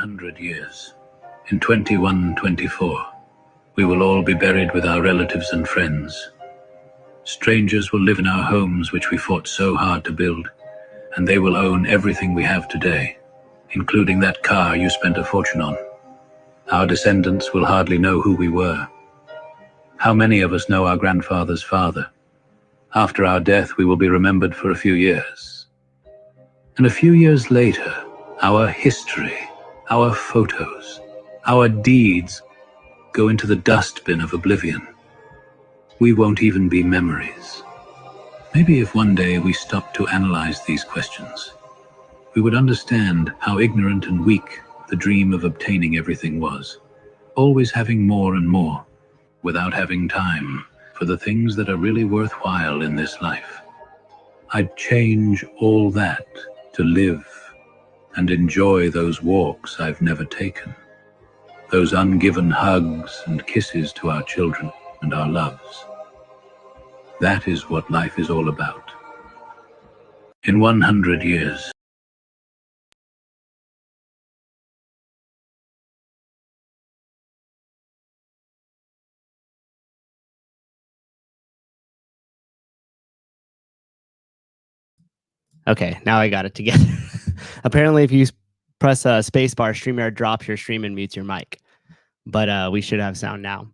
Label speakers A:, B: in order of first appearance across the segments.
A: 100 years, in 2124, we will all be buried with our relatives and friends. Strangers will live in our homes which we fought so hard to build, and they will own everything we have today, including that car you spent a fortune on. Our descendants will hardly know who we were. How many of us know our grandfather's father? After our death, we will be remembered for a few years. And a few years later, our history, our photos, our deeds go into the dustbin of oblivion. We won't even be memories. Maybe if one day we stopped to analyze these questions, we would understand how ignorant and weak the dream of obtaining everything was, always having more and more, without having time for the things that are really worthwhile in this life. I'd change all that to live and enjoy those walks I've never taken, those ungiven hugs and kisses to our children and our loves. That is what life is all about. In 100 years,
B: Okay, now I got it together. Apparently, if you press a space bar, StreamYard drops your stream and mutes your mic. But we should have sound now.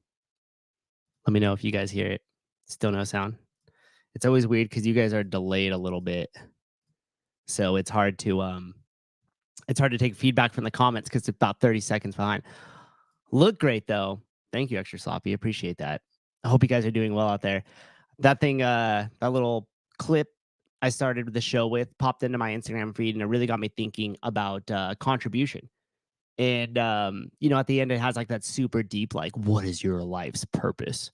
B: Let me know if you guys hear it. Still no sound. It's always weird because you guys are delayed a little bit. So it's hard to take feedback from the comments because it's about 30 seconds behind. Look great though. Thank you, Extra Sloppy. Appreciate that. I hope you guys are doing well out there. That thing, that little clip I started the show with popped into my Instagram feed, and it really got me thinking about contribution. And at the end, it has like that super deep, like, what is your life's purpose?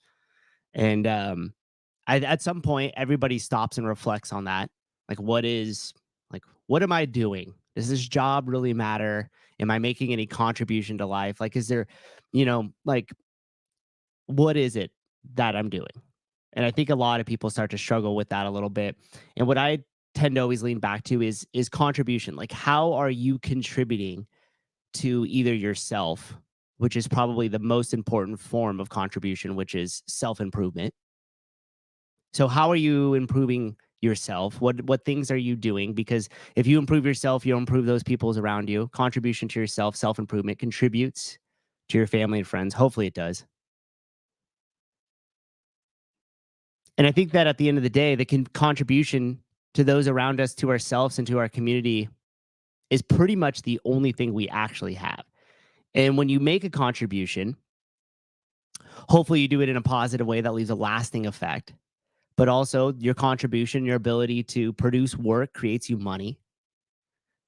B: And at some point, everybody stops and reflects on that. Like, what am I doing? Does this job really matter? Am I making any contribution to life? Like, is there, what is it that I'm doing? And I think a lot of people start to struggle with that a little bit. And what I tend to always lean back to is contribution. Like, how are you contributing to either yourself, which is probably the most important form of contribution, which is self-improvement. So how are you improving yourself? What things are you doing? Because if you improve yourself, you'll improve those people around you. Contribution to yourself, self-improvement contributes to your family and friends. Hopefully it does. And I think that at the end of the day, the contribution to those around us, to ourselves, and to our community is pretty much the only thing we actually have. And when you make a contribution, hopefully you do it in a positive way that leaves a lasting effect. But also your contribution, your ability to produce work creates you money.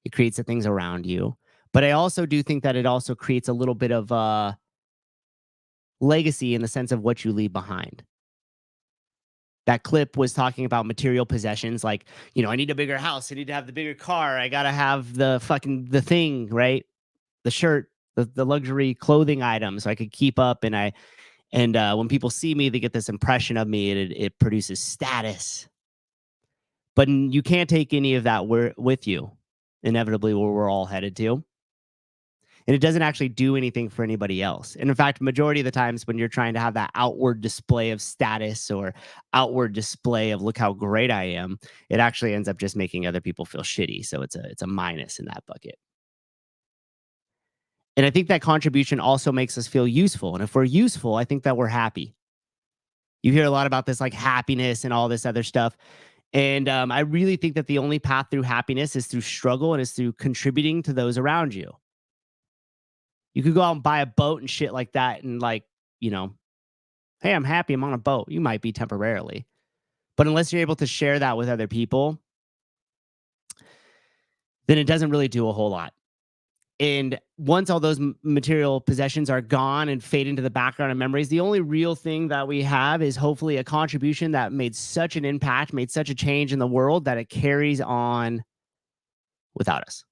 B: It creates the things around you. But I also do think that it also creates a little bit of legacy in the sense of what you leave behind. That clip was talking about material possessions, like, I need a bigger house. I need to have the bigger car. I got to have the thing, right? The shirt, the luxury clothing items so I could keep up. And when people see me, they get this impression of me, and it produces status. But you can't take any of that with you, inevitably, where we're all headed to. And it doesn't actually do anything for anybody else. And in fact, majority of the times when you're trying to have that outward display of status or outward display of look how great I am, it actually ends up just making other people feel shitty. So it's a minus in that bucket. And I think that contribution also makes us feel useful. And if we're useful, I think that we're happy. You hear a lot about this like happiness and all this other stuff. And I really think that the only path through happiness is through struggle and is through contributing to those around you. You could go out and buy a boat and shit like that and hey, I'm happy I'm on a boat. You might be temporarily. But unless you're able to share that with other people, then it doesn't really do a whole lot. And once all those material possessions are gone and fade into the background of memories, the only real thing that we have is hopefully a contribution that made such an impact, made such a change in the world that it carries on without us.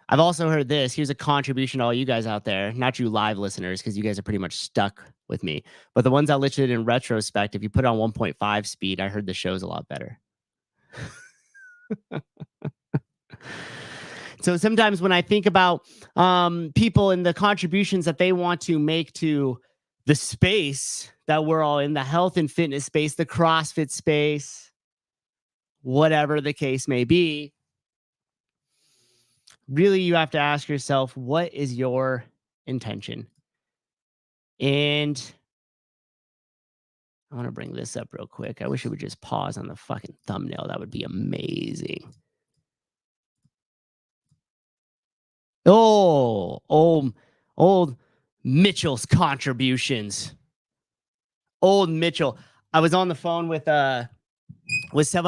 B: I've also heard this. Here's a contribution to all you guys out there, not you live listeners, because you guys are pretty much stuck with me. But the ones that listened in retrospect, if you put it on 1.5 speed, I heard the show's a lot better. So sometimes when I think about people and the contributions that they want to make to the space that we're all in, the health and fitness space, the CrossFit space, whatever the case may be, really you have to ask yourself, what is your intention? And I want to bring this up real quick. I wish it would just pause on the fucking thumbnail. That would be amazing. Oh, old Mitchell's contributions. Old Mitchell. I was on the phone with Sevon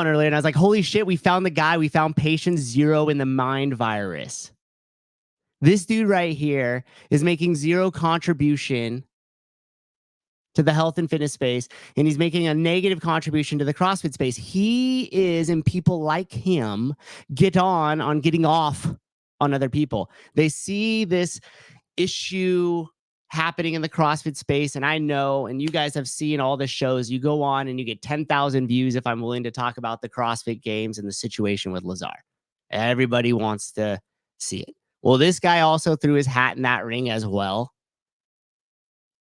B: earlier, and I was like, holy shit, we found the guy. We found patient 0 in the mind virus. This dude right here is making 0 contribution to the health and fitness space, and he's making a negative contribution to the CrossFit space. He is, and people like him get on getting off on other people. They see this issue happening in the CrossFit space, and I know, and you guys have seen all the shows, you go on and you get 10,000 views if I'm willing to talk about the CrossFit Games and the situation with Lazar. Everybody wants to see it. Well, this guy also threw his hat in that ring as well.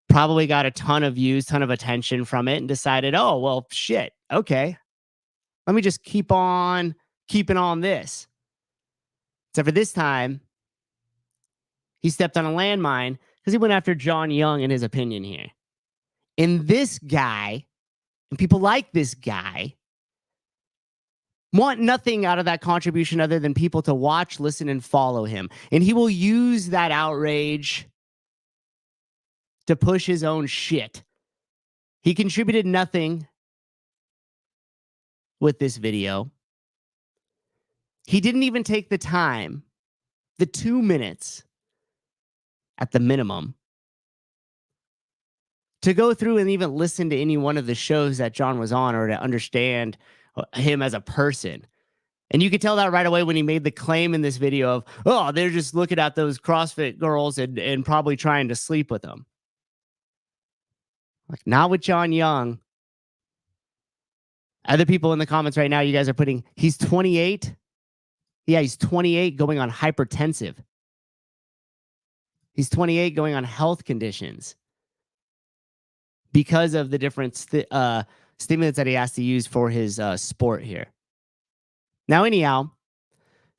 B: Probably got a ton of views, ton of attention from it, and decided, oh, well, shit, okay. Let me just keep on keeping on this. Except for this time, he stepped on a landmine because he went after John Young in his opinion here. And this guy, and people like this guy, want nothing out of that contribution other than people to watch, listen, and follow him. And he will use that outrage to push his own shit. He contributed nothing with this video. He didn't even take the time, the 2 minutes at the minimum, to go through and even listen to any one of the shows that John was on or to understand him as a person. And you could tell that right away when he made the claim in this video of, oh, they're just looking at those CrossFit girls and probably trying to sleep with them. Like, not with John Young. Other people in the comments right now, you guys are putting, he's 28. Yeah, he's 28 going on hypertensive. He's 28 going on health conditions because of the different stimulants that he has to use for his sport here. Now, anyhow,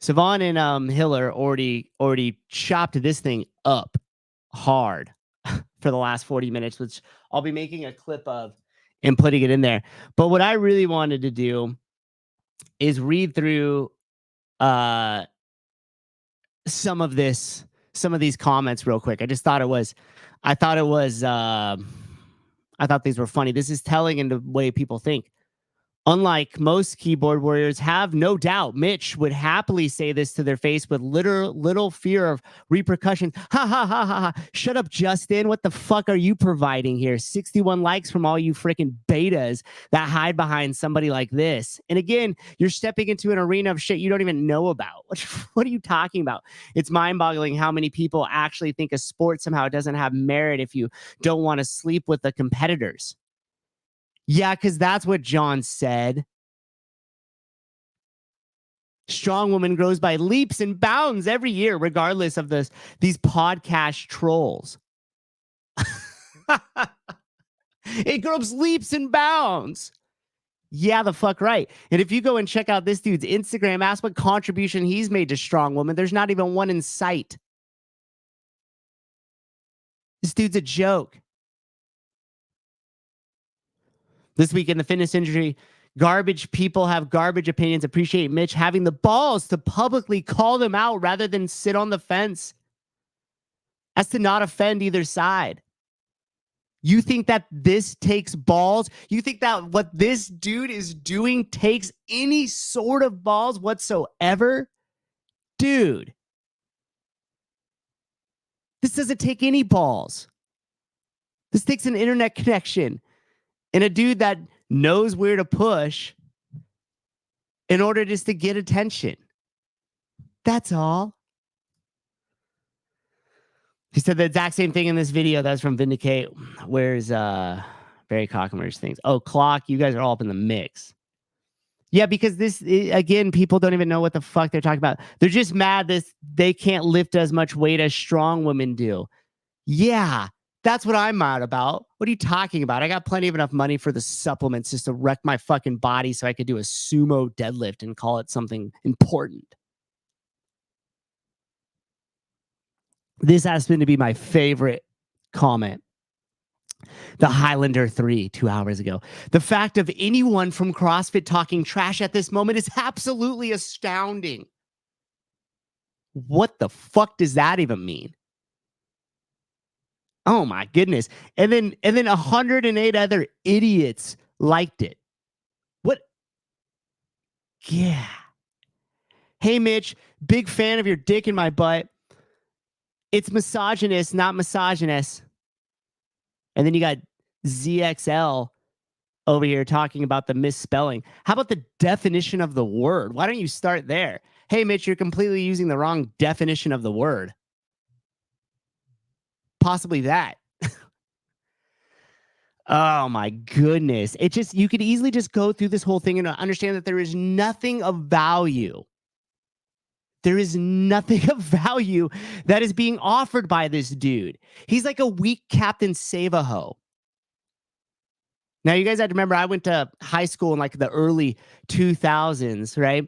B: Sevon and Hiller already chopped this thing up hard for the last 40 minutes, which I'll be making a clip of and putting it in there. But what I really wanted to do is read through some of these comments real quick. I thought these were funny. This is telling in the way people think. Unlike most keyboard warriors have, no doubt, Mitch would happily say this to their face with little fear of repercussions. Ha ha ha ha ha. Shut up, Justin. What the fuck are you providing here? 61 likes from all you freaking betas that hide behind somebody like this. And again, you're stepping into an arena of shit you don't even know about. What are you talking about? It's mind-boggling how many people actually think a sport somehow doesn't have merit if you don't want to sleep with the competitors. Yeah, because that's what John said. Strong woman grows by leaps and bounds every year, regardless of these podcast trolls. It grows leaps and bounds. Yeah, the fuck right. And if you go and check out this dude's Instagram, ask what contribution he's made to Strong Woman. There's not even one in sight. This dude's a joke. This week in the fitness industry, garbage people have garbage opinions. Appreciate Mitch having the balls to publicly call them out rather than sit on the fence as to not offend either side. You think that this takes balls? You think that what this dude is doing takes any sort of balls whatsoever? Dude, this doesn't take any balls. This takes an internet connection and a dude that knows where to push in order just to get attention. That's all. He said the exact same thing in this video. That's from Vindicate. Where's Barry Cockermer's things? Oh, Clock, you guys are all up in the mix. Yeah, because again, people don't even know what the fuck they're talking about. They're just mad that they can't lift as much weight as strong women do. Yeah, that's what I'm mad about. What are you talking about? I got plenty of enough money for the supplements just to wreck my fucking body so I could do a sumo deadlift and call it something important. This has been to be my favorite comment. The Highlander 3 2 hours ago. The fact of anyone from CrossFit talking trash at this moment is absolutely astounding. What the fuck does that even mean? Oh my goodness. And then 108 other idiots liked it. What? Yeah. Hey Mitch, big fan of your dick in my butt. It's misogynist, not misogynist. And then you got ZXL over here talking about the misspelling. How about the definition of the word? Why don't you start there? Hey, Mitch, you're completely using the wrong definition of the word. Possibly that. Oh my goodness. It just, you could easily just go through this whole thing and understand that there is nothing of value. There is nothing of value that is being offered by this dude. He's like a weak Captain Save-A-Ho. Now, you guys have to remember, I went to high school in like the early 2000s, right?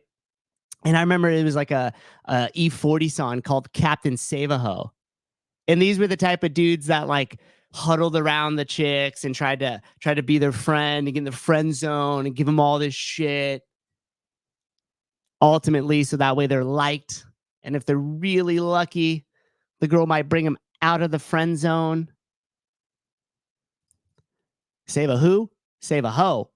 B: And I remember it was like a E40 song called Captain Save-A-Ho. And these were the type of dudes that like huddled around the chicks and tried to be their friend and get in the friend zone and give them all this shit. Ultimately, so that way they're liked. And if they're really lucky, the girl might bring them out of the friend zone. Save a who? Save a hoe.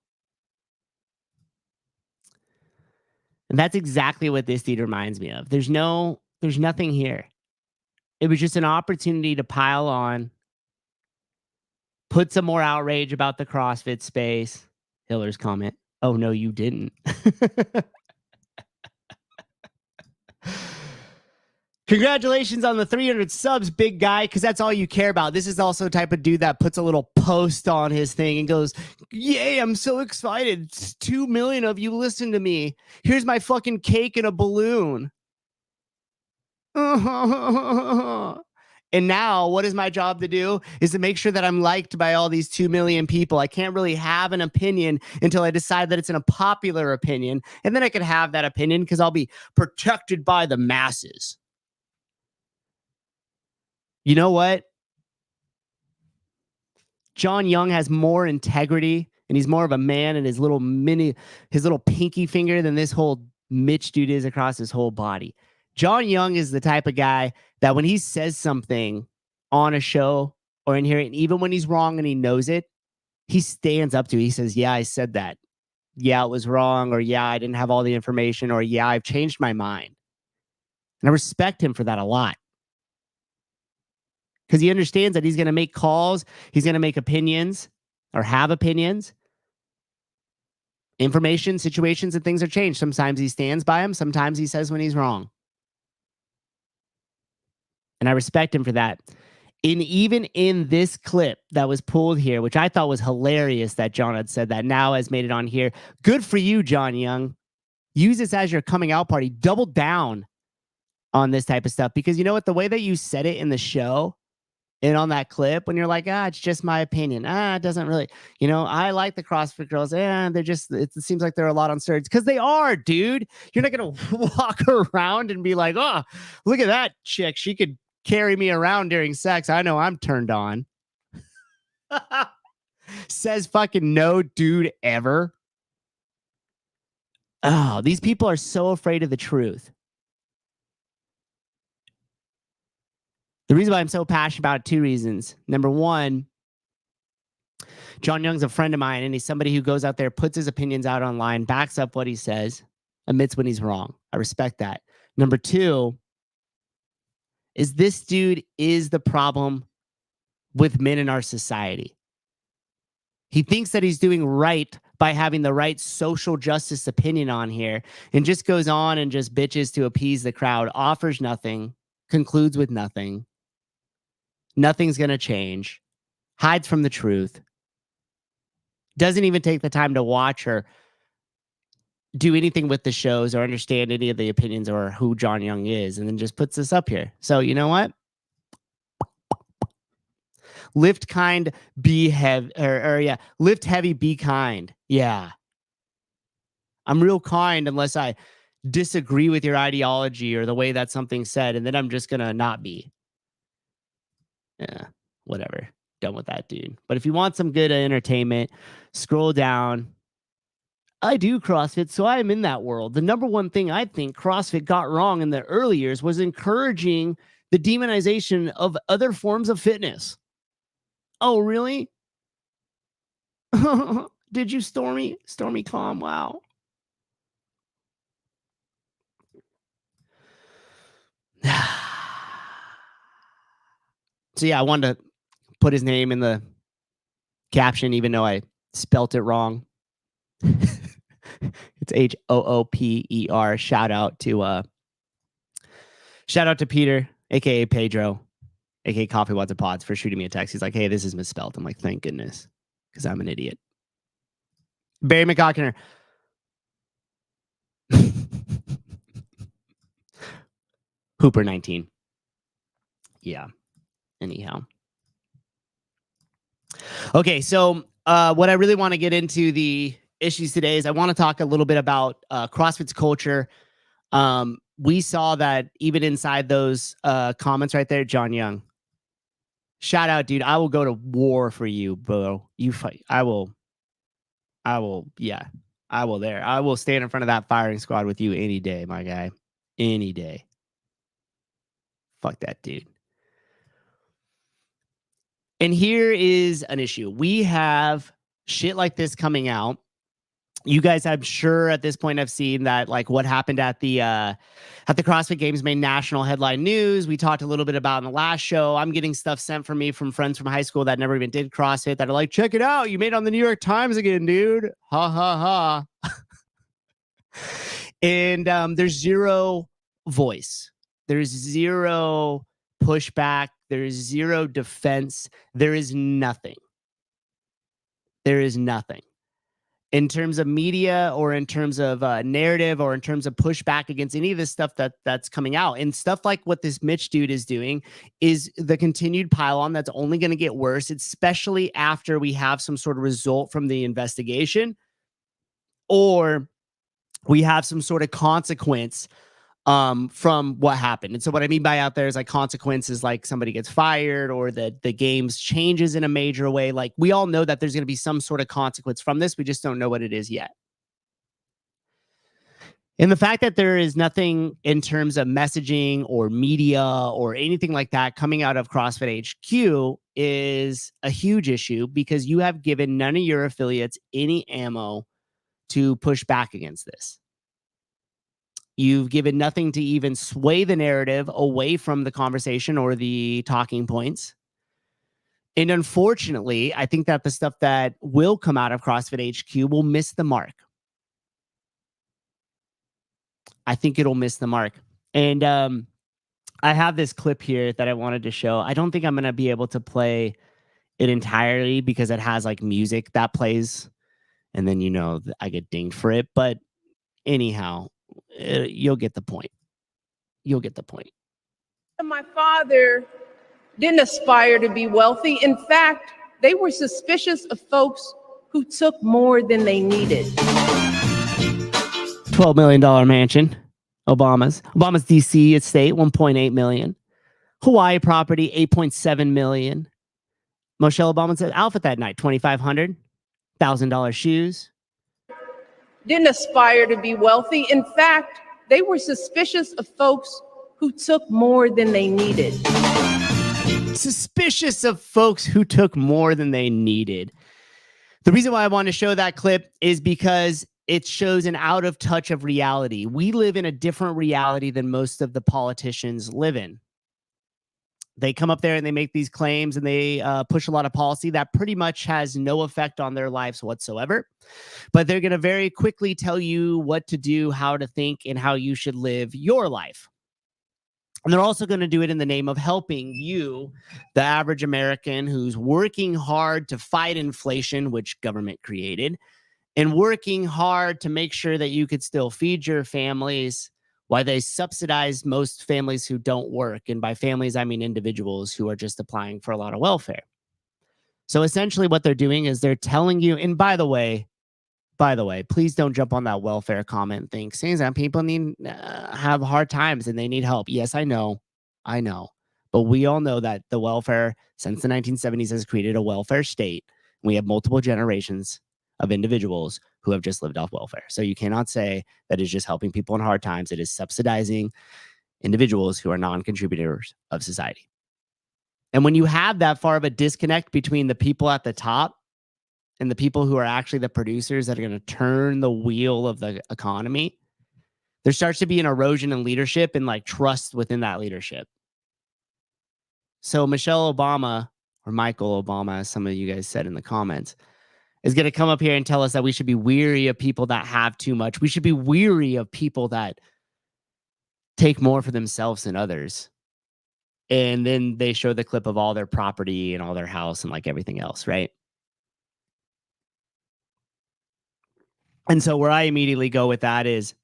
B: And that's exactly what this dude reminds me of. There's nothing here. It was just an opportunity to pile on, put some more outrage about the CrossFit space. Hiller's comment. Oh, no, you didn't. Congratulations on the 300 subs, big guy, because that's all you care about. This is also the type of dude that puts a little post on his thing and goes, yay, I'm so excited. 2 million of you listen to me. Here's my fucking cake in a balloon. And now what is my job to do is to make sure that I'm liked by all these 2 million people. I can't really have an opinion until I decide that it's an unpopular opinion. And then I can have that opinion because I'll be protected by the masses. You know what? John Young has more integrity and he's more of a man in his little pinky finger than this whole Mitch dude is across his whole body. John Young is the type of guy that when he says something on a show or in here, and even when he's wrong and he knows it, he stands up to it. He says, yeah, I said that. Yeah, it was wrong. Or yeah, I didn't have all the information. Or yeah, I've changed my mind. And I respect him for that a lot. Because he understands that he's going to make calls. He's going to make opinions or have opinions. Information, situations, and things are changed. Sometimes he stands by them. Sometimes he says when he's wrong. And I respect him for that. And even in this clip that was pulled here, which I thought was hilarious that John had said that, now has made it on here. Good for you, John Young. Use this as your coming out party. Double down on this type of stuff. Because you know what? The way that you said it in the show and on that clip, when you're like, it's just my opinion. It doesn't really, I like the CrossFit girls. They're just, it seems like they're a lot on surge. Because they are, dude. You're not going to walk around and be like, oh, look at that chick. She could carry me around during sex. I know I'm turned on. Says fucking no dude ever. Oh, these people are so afraid of the truth. The reason why I'm so passionate about it, 2 reasons. Number one, John Young's a friend of mine, and he's somebody who goes out there, puts his opinions out online, backs up what he says, admits when he's wrong. I respect that. Number two, is this dude is the problem with men in our society. He thinks that he's doing right by having the right social justice opinion on here and just goes on and just bitches to appease the crowd, offers nothing, concludes with nothing. Nothing's going to change, hides from the truth, doesn't even take the time to watch or do anything with the shows or understand any of the opinions or who John Young is, and then just puts this up here. So you know what? Lift kind, be heavy, or yeah, lift heavy, be kind. Yeah. I'm real kind unless I disagree with your ideology or the way that something's said, and then I'm just gonna not be. Yeah, whatever. Done with that, dude. But if you want some good entertainment, scroll down. I do CrossFit, so I am in that world. The number one thing I think CrossFit got wrong in the early years was encouraging the demonization of other forms of fitness. Oh, really? Did you, Stormy? Stormy Calm? Wow. So yeah, I wanted to put his name in the caption, even though I spelt it wrong. It's Hooper. Shout out to Peter, aka Pedro, aka Coffee Watts and Pods, for shooting me a text. He's like, "Hey, this is misspelled." I'm like, "Thank goodness," because I'm an idiot. Barry McGockiner. Hooper 19. Yeah. Anyhow. Okay, so what I really want to get into the issues today is I want to talk a little bit about CrossFit's culture. We saw that even inside those comments right there, John Young. Shout out, dude. I will go to war for you, bro. You fight. I will. Yeah. I will there. I will stand in front of that firing squad with you any day, my guy. Any day. Fuck that dude. And here is an issue. We have shit like this coming out. You guys, I'm sure at this point have seen that, like, what happened at the CrossFit Games made national headline news. We talked a little bit about in the last show. I'm getting stuff sent from me from friends from high school that never even did CrossFit that are like, check it out. You made it on the New York Times again, dude. Ha, ha, ha. And there's zero voice. There's zero pushback. There's zero defense. There is nothing. There is nothing. In terms of media or in terms of narrative or in terms of pushback against any of this stuff that's coming out. And stuff like what this Mitch dude is doing is the continued pile-on that's only going to get worse, especially after we have some sort of result from the investigation or we have some sort of consequence from what happened. And so what I mean by out there is like consequences, like somebody gets fired or the games changes in a major way. Like we all know that there's going to be some sort of consequence from this. We just don't know what it is yet. And the fact that there is nothing in terms of messaging or media or anything like that coming out of CrossFit HQ is a huge issue because you have given none of your affiliates any ammo to push back against this. You've given nothing to even sway the narrative away from the conversation or the talking points. And unfortunately, I think that the stuff that will come out of CrossFit HQ will miss the mark. I think it'll miss the mark. And I have this clip here that I wanted to show. I don't think I'm going to be able to play it entirely because it has like music that plays. And then, you know, I get dinged for it. But anyhow, you'll get the point. You'll get the point.
C: My father didn't aspire to be wealthy. In fact, they were suspicious of folks who took more than they needed.
B: $12 million mansion. Obama's DC estate, $1.8 million. Hawaii property, $8.7 million. Michelle Obama said outfit that night, $2,500. $1,000 shoes.
C: Didn't aspire to be wealthy. In fact, they were suspicious of folks who took more than they needed.
B: Suspicious of folks who took more than they needed. The reason why I want to show that clip is because it shows an out of touch of reality. We live in a different reality than most of the politicians live in. They come up there and they make these claims and they push a lot of policy that pretty much has no effect on their lives whatsoever. But they're going to very quickly tell you what to do, how to think, and how you should live your life. And they're also going to do it in the name of helping you, the average American who's working hard to fight inflation, which government created, and working hard to make sure that you could still feed your families, why they subsidize most families who don't work. And by families, I mean individuals who are just applying for a lot of welfare. So essentially what they're doing is they're telling you, and by the way, please don't jump on that welfare comment and think, Susan, people need have hard times and they need help. Yes, I know. But we all know that the welfare since the 1970s has created a welfare state. We have multiple generations of individuals who have just lived off welfare. So you cannot say that it's just helping people in hard times. It is subsidizing individuals who are non-contributors of society. And when you have that far of a disconnect between the people at the top and the people who are actually the producers that are going to turn the wheel of the economy, there starts to be an erosion in leadership and like trust within that leadership. So Michelle Obama, or Michael Obama, as some of you guys said in the comments, is going to come up here and tell us that we should be weary of people that have too much. We should be weary of people that take more for themselves than others. And then they show the clip of all their property and all their house and like everything else, right? And so where I immediately go with that is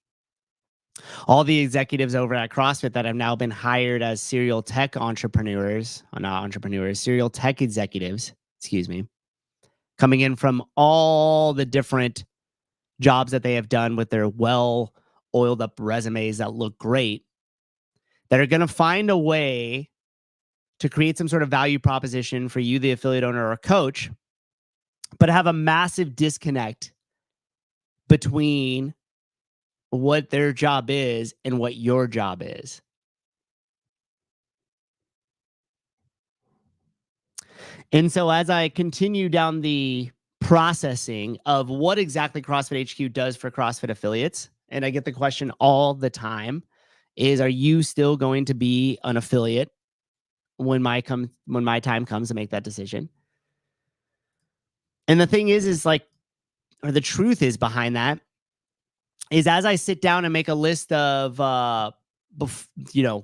B: all the executives over at CrossFit that have now been hired as serial tech entrepreneurs, not entrepreneurs, serial tech executives, excuse me, coming in from all the different jobs that they have done with their well oiled up resumes that look great, that are going to find a way to create some sort of value proposition for you, the affiliate owner or coach, but have a massive disconnect between what their job is and what your job is. And so as I continue down the processing of what exactly CrossFit HQ does for CrossFit affiliates, and I get the question all the time, is are you still going to be an affiliate when my time comes to make that decision? And the thing is like, or the truth is behind that, is as I sit down and make a list of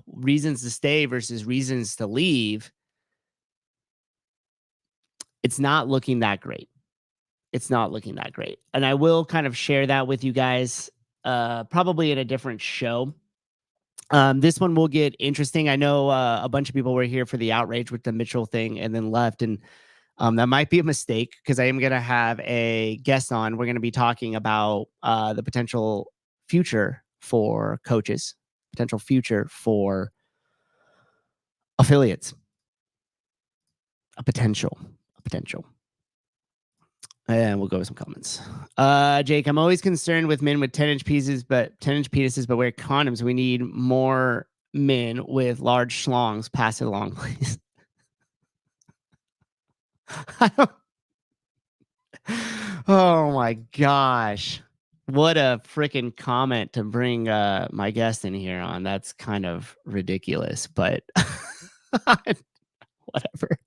B: reasons to stay versus reasons to leave, it's not looking that great. It's not looking that great. And I will kind of share that with you guys probably in a different show. This one will get interesting. I know a bunch of people were here for the outrage with the Mitchell thing and then left. And that might be a mistake because I am going to have a guest on. We're going to be talking about the potential future for coaches, potential future for affiliates, a potential. And we'll go with some comments. Jake, I'm always concerned with men with 10-inch penises, but wear condoms. We need more men with large schlongs. Pass it along, please. Oh my gosh. What a freaking comment to bring my guest in here on. That's kind of ridiculous, but whatever.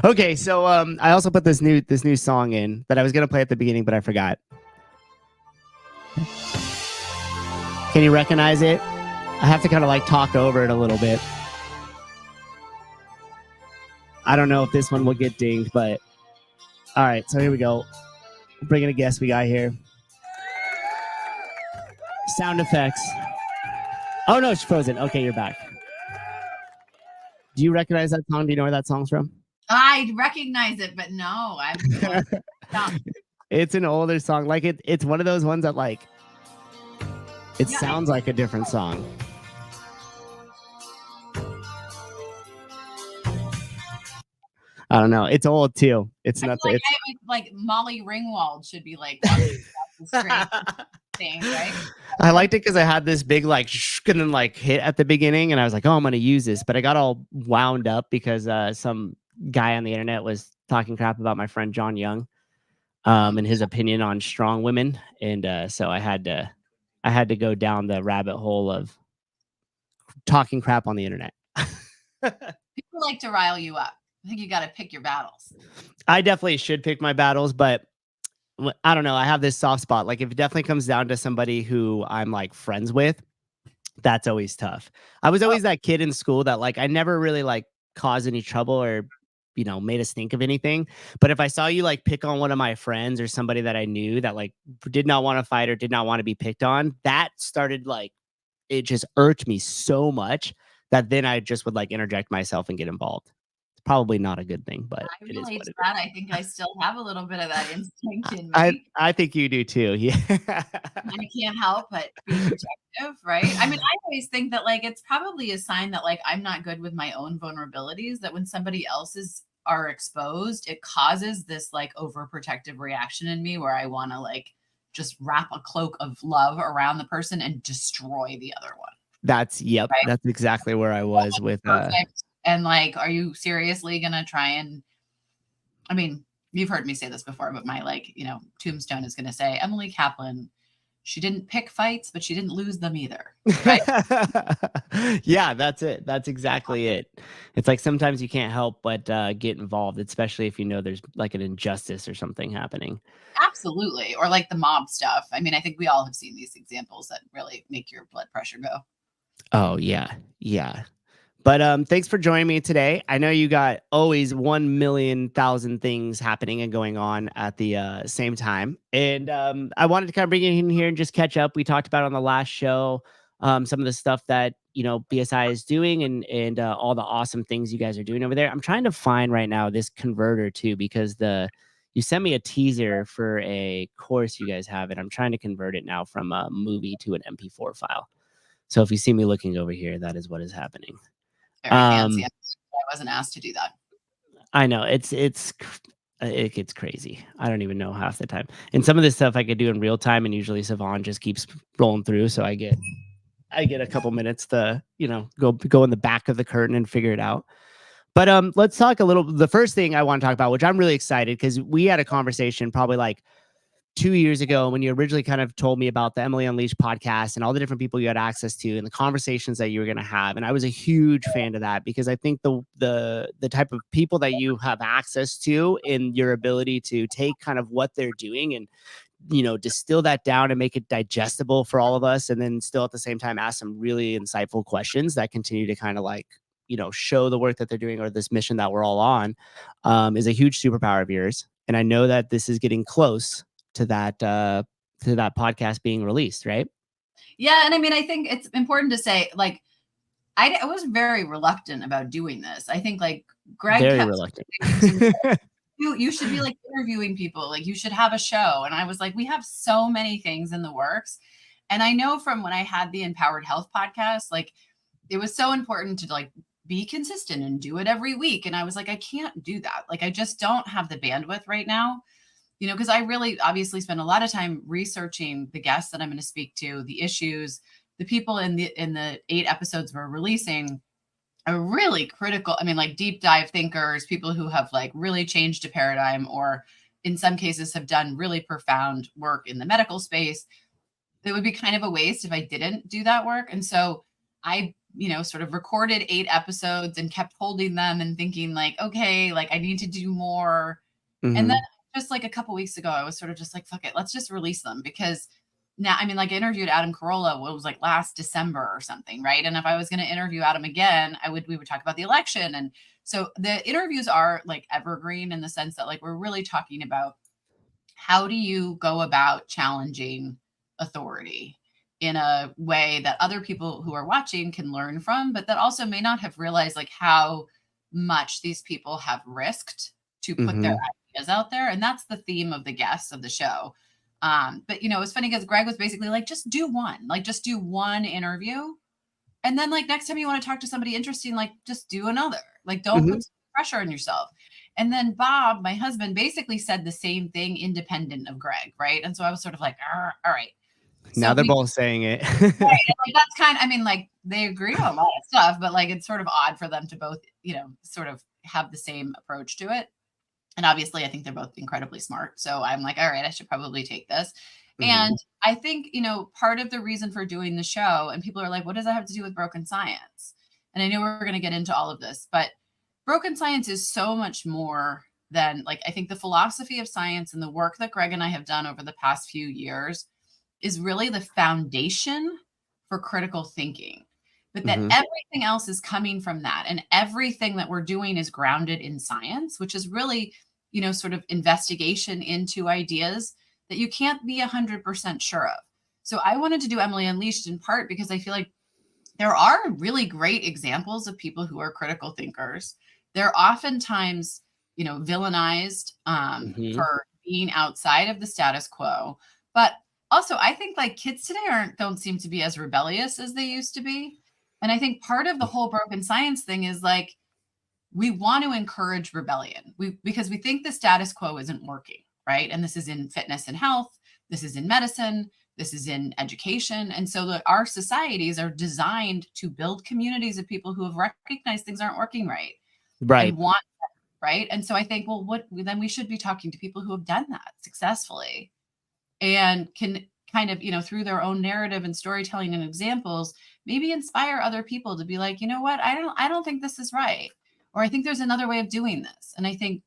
B: Okay, so I also put this new song in that I was gonna play at the beginning, but I forgot. Can you recognize it? I have to kind of like talk over it a little bit. I don't know if this one will get dinged, but all right, so here we go. We're bringing a guest we got here. Sound effects. Oh no, it's frozen. Okay, you're back. Do you recognize that song? Do you know where that song's from?
D: I recognize it, but no,
B: it's an older song. Like it's one of those ones that like sounds like a different song. I don't know. It's old too. It's not
D: like Molly Ringwald should be like the thing, right?
B: I liked it because I had this big like and like hit at the beginning, and I was like, "Oh, I'm gonna use this," but I got all wound up because some guy on the internet was talking crap about my friend John Young, and his opinion on strong women, and so I had to go down the rabbit hole of talking crap on the internet.
D: People like to rile you up. I think you got to pick your battles.
B: I definitely should pick my battles, but I don't know. I have this soft spot. Like if it definitely comes down to somebody who I'm like friends with, that's always tough. I was always that kid in school that like I never really like caused any trouble or made us think of anything. But if I saw you like pick on one of my friends or somebody that I knew that like did not want to fight or did not want to be picked on, that started like, it just irked me so much that then I just would like interject myself and get involved. It's probably not a good thing, but
D: I
B: it is
D: relate
B: what
D: to
B: it
D: that.
B: is.
D: I think I still have a little bit of that instinct in
B: I
D: me.
B: I think you do too. Yeah.
D: I can't help but be protective, right? I mean, I always think that like it's probably a sign that like I'm not good with my own vulnerabilities, that when somebody else's are exposed, it causes this like overprotective reaction in me where I want to like just wrap a cloak of love around the person and destroy the other one,
B: Yep,
D: right?
B: that's exactly where I was with
D: Perfect. And like, are you seriously gonna try and I mean, you've heard me say this before, but my like, tombstone is gonna say Emily Kaplan, she didn't pick fights, but she didn't lose them either. Right?
B: Yeah, that's it. That's exactly it. It's like sometimes you can't help but get involved, especially if you know there's like an injustice or something happening.
D: Absolutely. Or like the mob stuff. I mean, I think we all have seen these examples that really make your blood pressure go.
B: Oh yeah, yeah. But thanks for joining me today. I know you got always 1,000,000 things happening and going on at the same time, and I wanted to kind of bring you in here and just catch up. We talked about on the last show some of the stuff that BSI is doing and all the awesome things you guys are doing over there. I'm trying to find right now this converter too because you sent me a teaser for a course you guys have, and I'm trying to convert it now from a movie to an MP4 file. So if you see me looking over here, that is what is happening.
D: Very fancy. I wasn't asked to do that.
B: I know it gets crazy. I don't even know half the time. And some of this stuff I could do in real time, and usually Savon just keeps rolling through, so I get a couple minutes to go in the back of the curtain and figure it out. But let's talk a little. The first thing I want to talk about, which I'm really excited because we had a conversation probably like 2 years ago when you originally kind of told me about the Emily Unleashed podcast and all the different people you had access to and the conversations that you were going to have. And I was a huge fan of that because I think the type of people that you have access to and your ability to take kind of what they're doing and distill that down and make it digestible for all of us, and then still at the same time ask some really insightful questions that continue to kind of like show the work that they're doing or this mission that we're all on, is a huge superpower of yours. And I know that this is getting close to that podcast being released, right?
D: Yeah. And I mean, I think it's important to say, like, I was very reluctant about doing this. I think like Greg
B: Very
D: kept
B: reluctant.
D: saying to me, you should be like interviewing people, like you should have a show. And I was like, we have so many things in the works. And I know from when I had the Empowered Health podcast, like it was so important to like be consistent and do it every week. And I was like, I can't do that. Like I just don't have the bandwidth right now. Because I really obviously spend a lot of time researching the guests that I'm going to speak to, the issues, the people in the 8 episodes we're releasing are really critical. I mean, like deep dive thinkers, people who have like really changed a paradigm, or in some cases have done really profound work in the medical space. It would be kind of a waste if I didn't do that work. And so I, sort of recorded 8 episodes and kept holding them and thinking like, okay, like I need to do more. And then just like a couple weeks ago, I was sort of just like, fuck it, let's just release them. Because now, I mean, like I interviewed Adam Carolla, what was like last December or something, right? And if I was going to interview Adam again, we would talk about the election. And so the interviews are like evergreen in the sense that like we're really talking about how do you go about challenging authority in a way that other people who are watching can learn from, but that also may not have realized like how much these people have risked to put their ideas out there. And that's the theme of the guests of the show. But it's funny because Greg was basically like, just do one interview. And then like next time you want to talk to somebody interesting, like just do another, like don't put pressure on yourself. And then Bob, my husband, basically said the same thing independent of Greg. Right. And so I was sort of like, all right.
B: Now
D: So
B: they're both saying it.
D: right, and like that's kind of, I mean, like they agree on a lot of stuff, but like it's sort of odd for them to both, sort of have the same approach to it. And obviously, I think they're both incredibly smart. So I'm like, all right, I should probably take this. And I think, part of the reason for doing the show, and people are like, what does that have to do with broken science? And I know we're going to get into all of this, but broken science is so much more than like, I think the philosophy of science and the work that Greg and I have done over the past few years is really the foundation for critical thinking. but that everything else is coming from that. And everything that we're doing is grounded in science, which is really, sort of investigation into ideas that you can't be 100% sure of. So I wanted to do Emily Unleashed in part because I feel like there are really great examples of people who are critical thinkers. They're oftentimes, villainized for being outside of the status quo. But also, I think like kids today don't seem to be as rebellious as they used to be. And I think part of the whole broken science thing is like, we want to encourage rebellion because we think the status quo isn't working, right? And this is in fitness and health. This is in medicine. This is in education. And so our societies are designed to build communities of people who have recognized things aren't working right.
B: Right.
D: And want that, right? And so I think, well, then we should be talking to people who have done that successfully and can kind of, through their own narrative and storytelling and examples, maybe inspire other people to be like, you know what, I don't think this is right. Or I think there's another way of doing this. And I think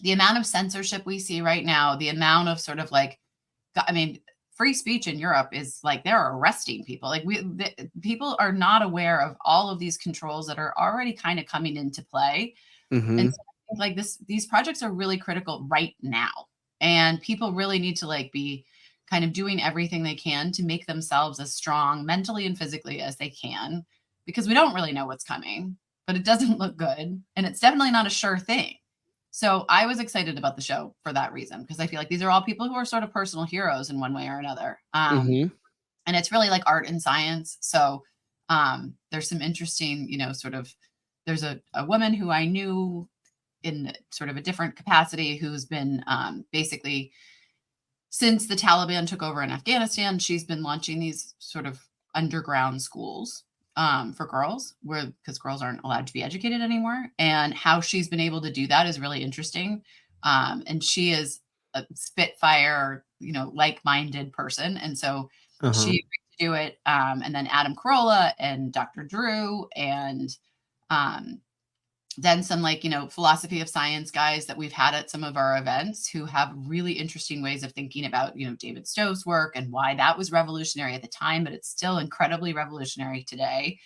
D: the amount of censorship we see right now, the amount of sort of like, free speech in Europe is like, they're arresting people. Like people are not aware of all of these controls that are already kind of coming into play. And so I think like these projects are really critical right now. And people really need to like be kind of doing everything they can to make themselves as strong mentally and physically as they can, because we don't really know what's coming, but it doesn't look good. And it's definitely not a sure thing. So I was excited about the show for that reason, because I feel like these are all people who are sort of personal heroes in one way or another. And it's really like art and science. So there's some interesting, there's a woman who I knew in sort of a different capacity who's been basically, since the Taliban took over in Afghanistan, she's been launching these sort of underground schools for girls, because girls aren't allowed to be educated anymore. And how she's been able to do that is really interesting. And she is a spitfire, like-minded person. And so she agreed to do it. And then Adam Carolla and Dr. Drew and then some philosophy of science guys that we've had at some of our events who have really interesting ways of thinking about, David Stove's work and why that was revolutionary at the time, but it's still incredibly revolutionary today.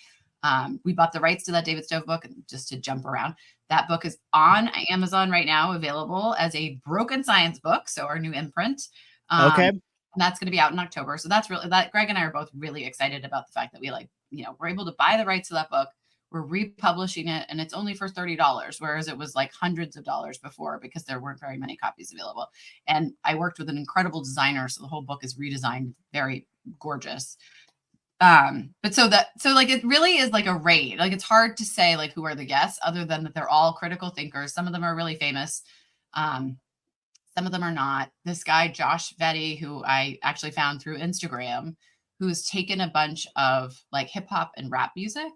D: We bought the rights to that David Stove book, and just to jump around, that book is on Amazon right now, available as a broken science book. So our new imprint.
B: Okay.
D: And that's going to be out in October. So that's really that. Greg and I are both really excited about the fact that we we're able to buy the rights to that book. We're republishing it, and it's only for $30, whereas it was like hundreds of dollars before because there weren't very many copies available. And I worked with an incredible designer, so the whole book is redesigned, very gorgeous. But so it really is like a raid. Like, it's hard to say like who are the guests, other than that they're all critical thinkers. Some of them are really famous. Some of them are not. This guy, Josh Vetty, who I actually found through Instagram, who's taken a bunch of like hip hop and rap music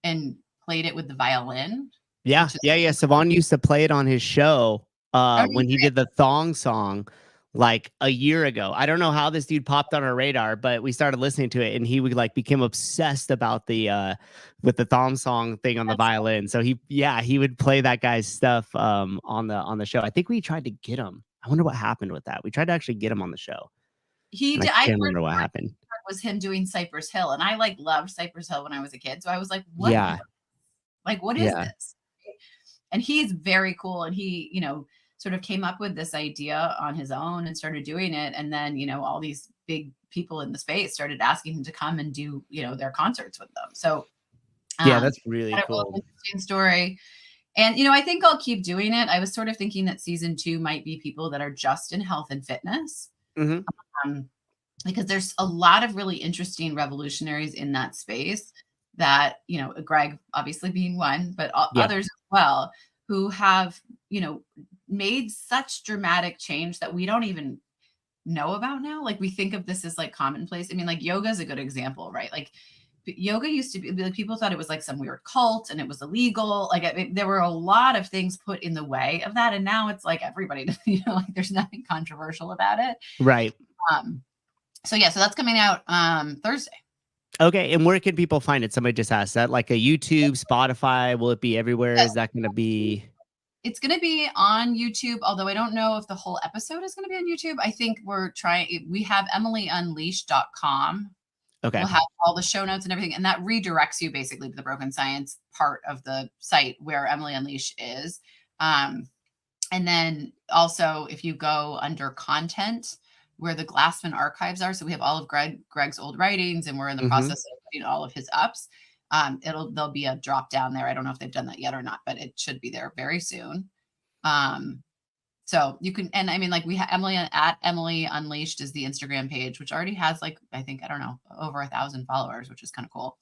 D: and played it with the violin.
B: Yeah. Savon used to play it on his show when he did the Thong song like a year ago. I don't know how this dude popped on our radar, but we started listening to it, and he would became obsessed about the with the Thong song thing on the violin. So he would play that guy's stuff on the show. I think we tried to get him. I wonder what happened with that. We tried to actually get him on the show.
D: He did.
B: I can't remember what happened.
D: Was him doing Cypress Hill, and I loved Cypress Hill when I was a kid. So I was like, what?
B: Yeah.
D: What is this? And he's very cool. And he, sort of came up with this idea on his own and started doing it. And then, all these big people in the space started asking him to come and do, their concerts with them. So
B: yeah, that's really cool.
D: Interesting story. And, I think I'll keep doing it. I was sort of thinking that season 2 might be people that are just in health and fitness. Because there's a lot of really interesting revolutionaries in that space that, Greg obviously being one, but others as well, who have, made such dramatic change that we don't even know about now. Like, we think of this as like commonplace. I mean, like, yoga is a good example, right? Like, yoga used to be like, people thought it was like some weird cult and it was illegal. Like, there were a lot of things put in the way of that. And now it's like everybody, there's nothing controversial about it.
B: Right.
D: So that's coming out Thursday.
B: Okay, and where can people find it? Somebody just asked that. Like a YouTube, Spotify, will it be everywhere? Is that going to be?
D: It's going to be on YouTube, although I don't know if the whole episode is going to be on YouTube. I think we have emilyunleashed.com.
B: Okay.
D: We'll have all the show notes and everything. And that redirects you basically to the Broken Science part of the site where Emily Unleashed is. And then also if you go under content where the Glassman archives are, so we have all of Greg's old writings, and we're in the process of putting all of his ups. There'll be a drop down there. I don't know if they've done that yet or not, but it should be there very soon. So you can, and I mean, like we have Emily at Emily Unleashed is the Instagram page, which already has like, I think, I don't know, over 1,000 followers, which is kind of cool.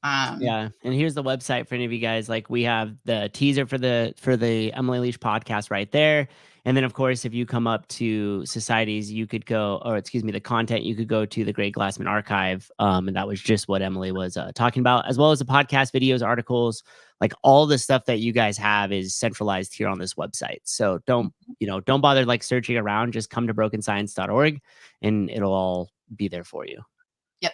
B: Yeah. And here's the website for any of you guys. Like we have the teaser for the Emily Unleashed podcast right there. And then of course, if you come up to societies, you could go, or excuse me, the content, you could go to the Greg Glassman archive. And that was just what Emily was talking about, as well as the podcast videos, articles, like all the stuff that you guys have is centralized here on this website. So don't bother like searching around, just come to brokenscience.org and it'll all be there for you.
D: Yep.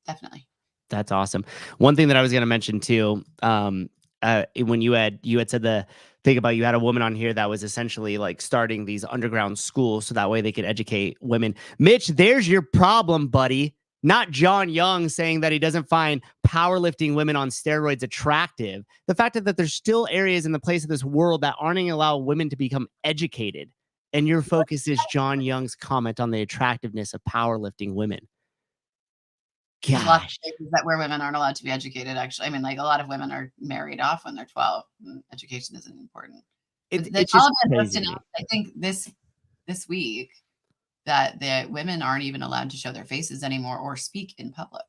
D: Definitely.
B: That's awesome. One thing that I was going to mention too, when you had said the thing about you had a woman on here that was essentially like starting these underground schools so that way they could educate women. Mitch, there's your problem, buddy. Not John Young saying that he doesn't find powerlifting women on steroids attractive. The fact that there's still areas in the place of this world that aren't going to allow women to become educated. And your focus is John Young's comment on the attractiveness of powerlifting women.
D: There's lots of places that where women aren't allowed to be educated, actually. I mean, like a lot of women are married off when they're 12. Education isn't important.
B: It's just crazy.
D: I think this week that the women aren't even allowed to show their faces anymore or speak in public.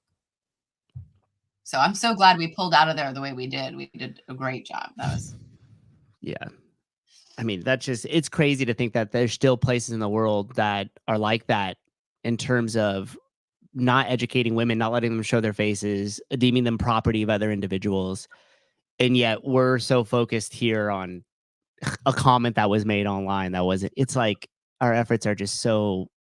D: So I'm so glad we pulled out of there the way we did. We did a great job.
B: Yeah. I mean, it's crazy to think that there's still places in the world that are like that in terms of not educating women, not letting them show their faces, deeming them property of other individuals. And yet we're so focused here on a comment that was made online that wasn't, it's like our efforts are just so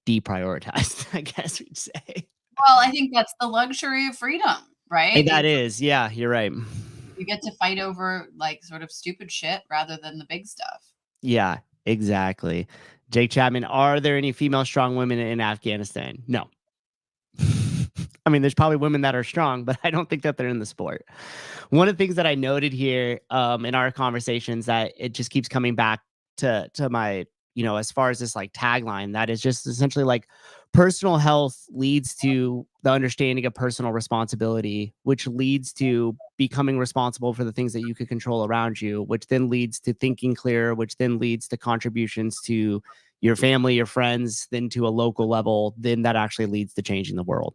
B: deprioritized, I guess we'd say.
D: Well, I think that's the luxury of freedom, right?
B: And that is, yeah, you're right.
D: You get to fight over like sort of stupid shit rather than the big stuff.
B: Yeah, exactly. Jake Chapman, are there any female strong women in Afghanistan? No. I mean, there's probably women that are strong, but I don't think that they're in the sport. One of the things that I noted here in our conversations that it just keeps coming back to my, as far as this like tagline, that is just essentially like personal health leads to the understanding of personal responsibility, which leads to becoming responsible for the things that you could control around you, which then leads to thinking clearer, which then leads to contributions to your family, your friends, then to a local level, then that actually leads to changing the world.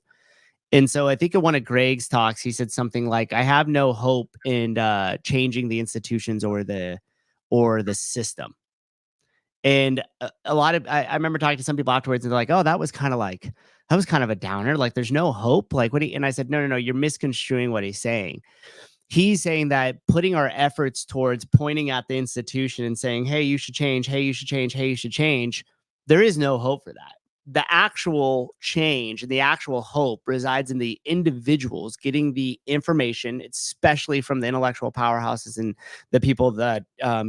B: And so I think in one of Greg's talks, he said something like, I have no hope in changing the institutions or the system. And a lot of, I remember talking to some people afterwards and they're like, oh, that was kind of a downer. Like there's no hope. Like and I said, no, you're misconstruing what he's saying. He's saying that putting our efforts towards pointing at the institution and saying, hey, you should change. Hey, you should change. Hey, you should change. There is no hope for that. The actual change and the actual hope resides in the individuals getting the information, especially from the intellectual powerhouses and the people that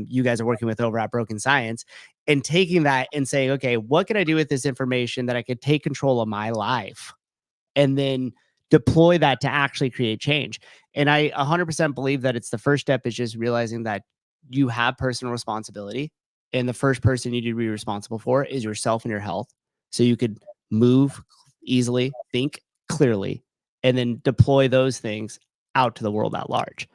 B: you guys are working with over at Broken Science, and taking that and saying, okay, what can I do with this information that I could take control of my life and then deploy that to actually create change. And I 100% believe that it's the first step is just realizing that you have personal responsibility. And the first person you need to be responsible for is yourself and your health. So you could move easily, think clearly, and then deploy those things out to the world at large.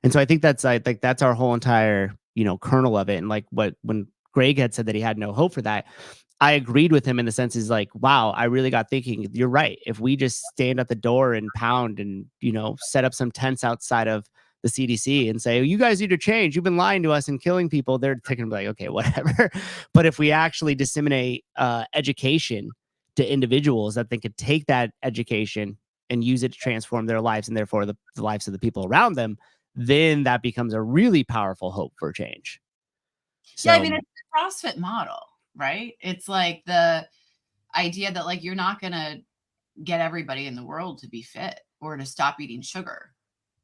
B: And so I think that's that's our whole entire, kernel of it. And like when Greg had said that he had no hope for that, I agreed with him in the sense is like, wow, I really got thinking, you're right. If we just stand at the door and pound and, set up some tents outside of the CDC and say, you guys need to change. You've been lying to us and killing people. They're taking like, okay, whatever. But if we actually disseminate education to individuals that they could take that education and use it to transform their lives and therefore the lives of the people around them, then that becomes a really powerful hope for change. So,
D: yeah, I mean, it's the CrossFit model, right? It's like the idea that like you're not going to get everybody in the world to be fit or to stop eating sugar.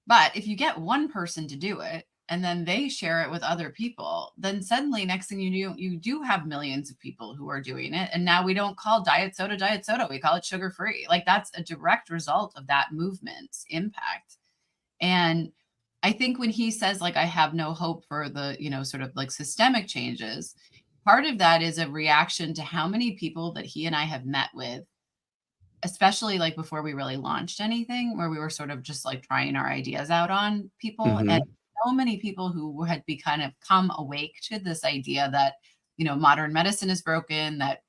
D: But if you get one person to do it, and then they share it with other people, then suddenly next thing you do have millions of people who are doing it. And now we don't call diet soda. We call it sugar free. Like that's a direct result of that movement's impact. And I think when he says like, I have no hope for the, sort of like systemic changes, part of that is a reaction to how many people that he and I have met with, especially like before we really launched anything, where we were sort of just like trying our ideas out on people.
B: Mhm.
D: And so many people who had kind of come awake to this idea that, modern medicine is broken, that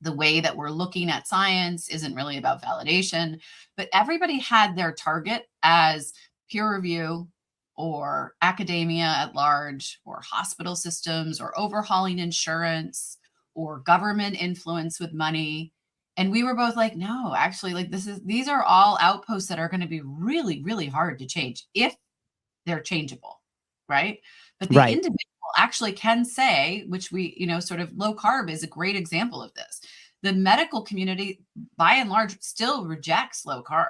D: the way that we're looking at science isn't really about validation, but everybody had their target as peer review or academia at large or hospital systems or overhauling insurance or government influence with money. And we were both like, no, actually, like these are all outposts that are going to be really, really hard to change if they're changeable, right? But the
B: Right.
D: individual actually can say, which we, sort of low carb is a great example of this. The medical community, by and large, still rejects low carb.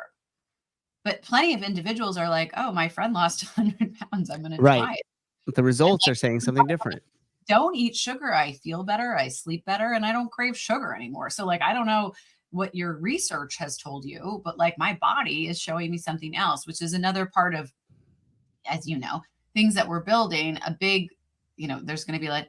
D: But plenty of individuals are like, oh, my friend lost 100 pounds. I'm going to
B: Right.
D: try it.
B: The results are saying something different.
D: Don't eat sugar. I feel better. I sleep better. And I don't crave sugar anymore. So like, I don't know what your research has told you, but like my body is showing me something else, which is another part of, as you know, things that we're building. A big, there's going to be a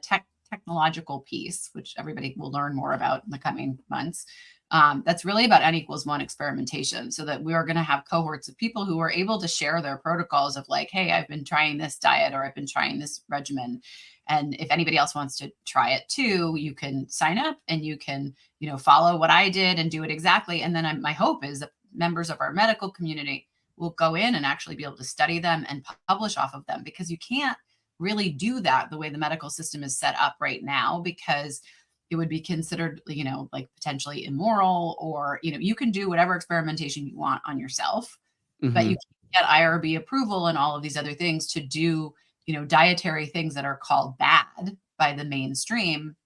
D: technological piece, which everybody will learn more about in the coming months. That's really about N=1 experimentation, so that we are going to have cohorts of people who are able to share their protocols of like, hey, I've been trying this diet or I've been trying this regimen. And if anybody else wants to try it too, you can sign up and you can, follow what I did and do it exactly. And then my hope is that members of our medical community will go in and actually be able to study them and publish off of them, because you can't really do that the way the medical system is set up right now, because it would be considered, like potentially immoral, or, you can do whatever experimentation you want on yourself, but you can't get IRB approval and all of these other things to do, dietary things that are called bad by the mainstream,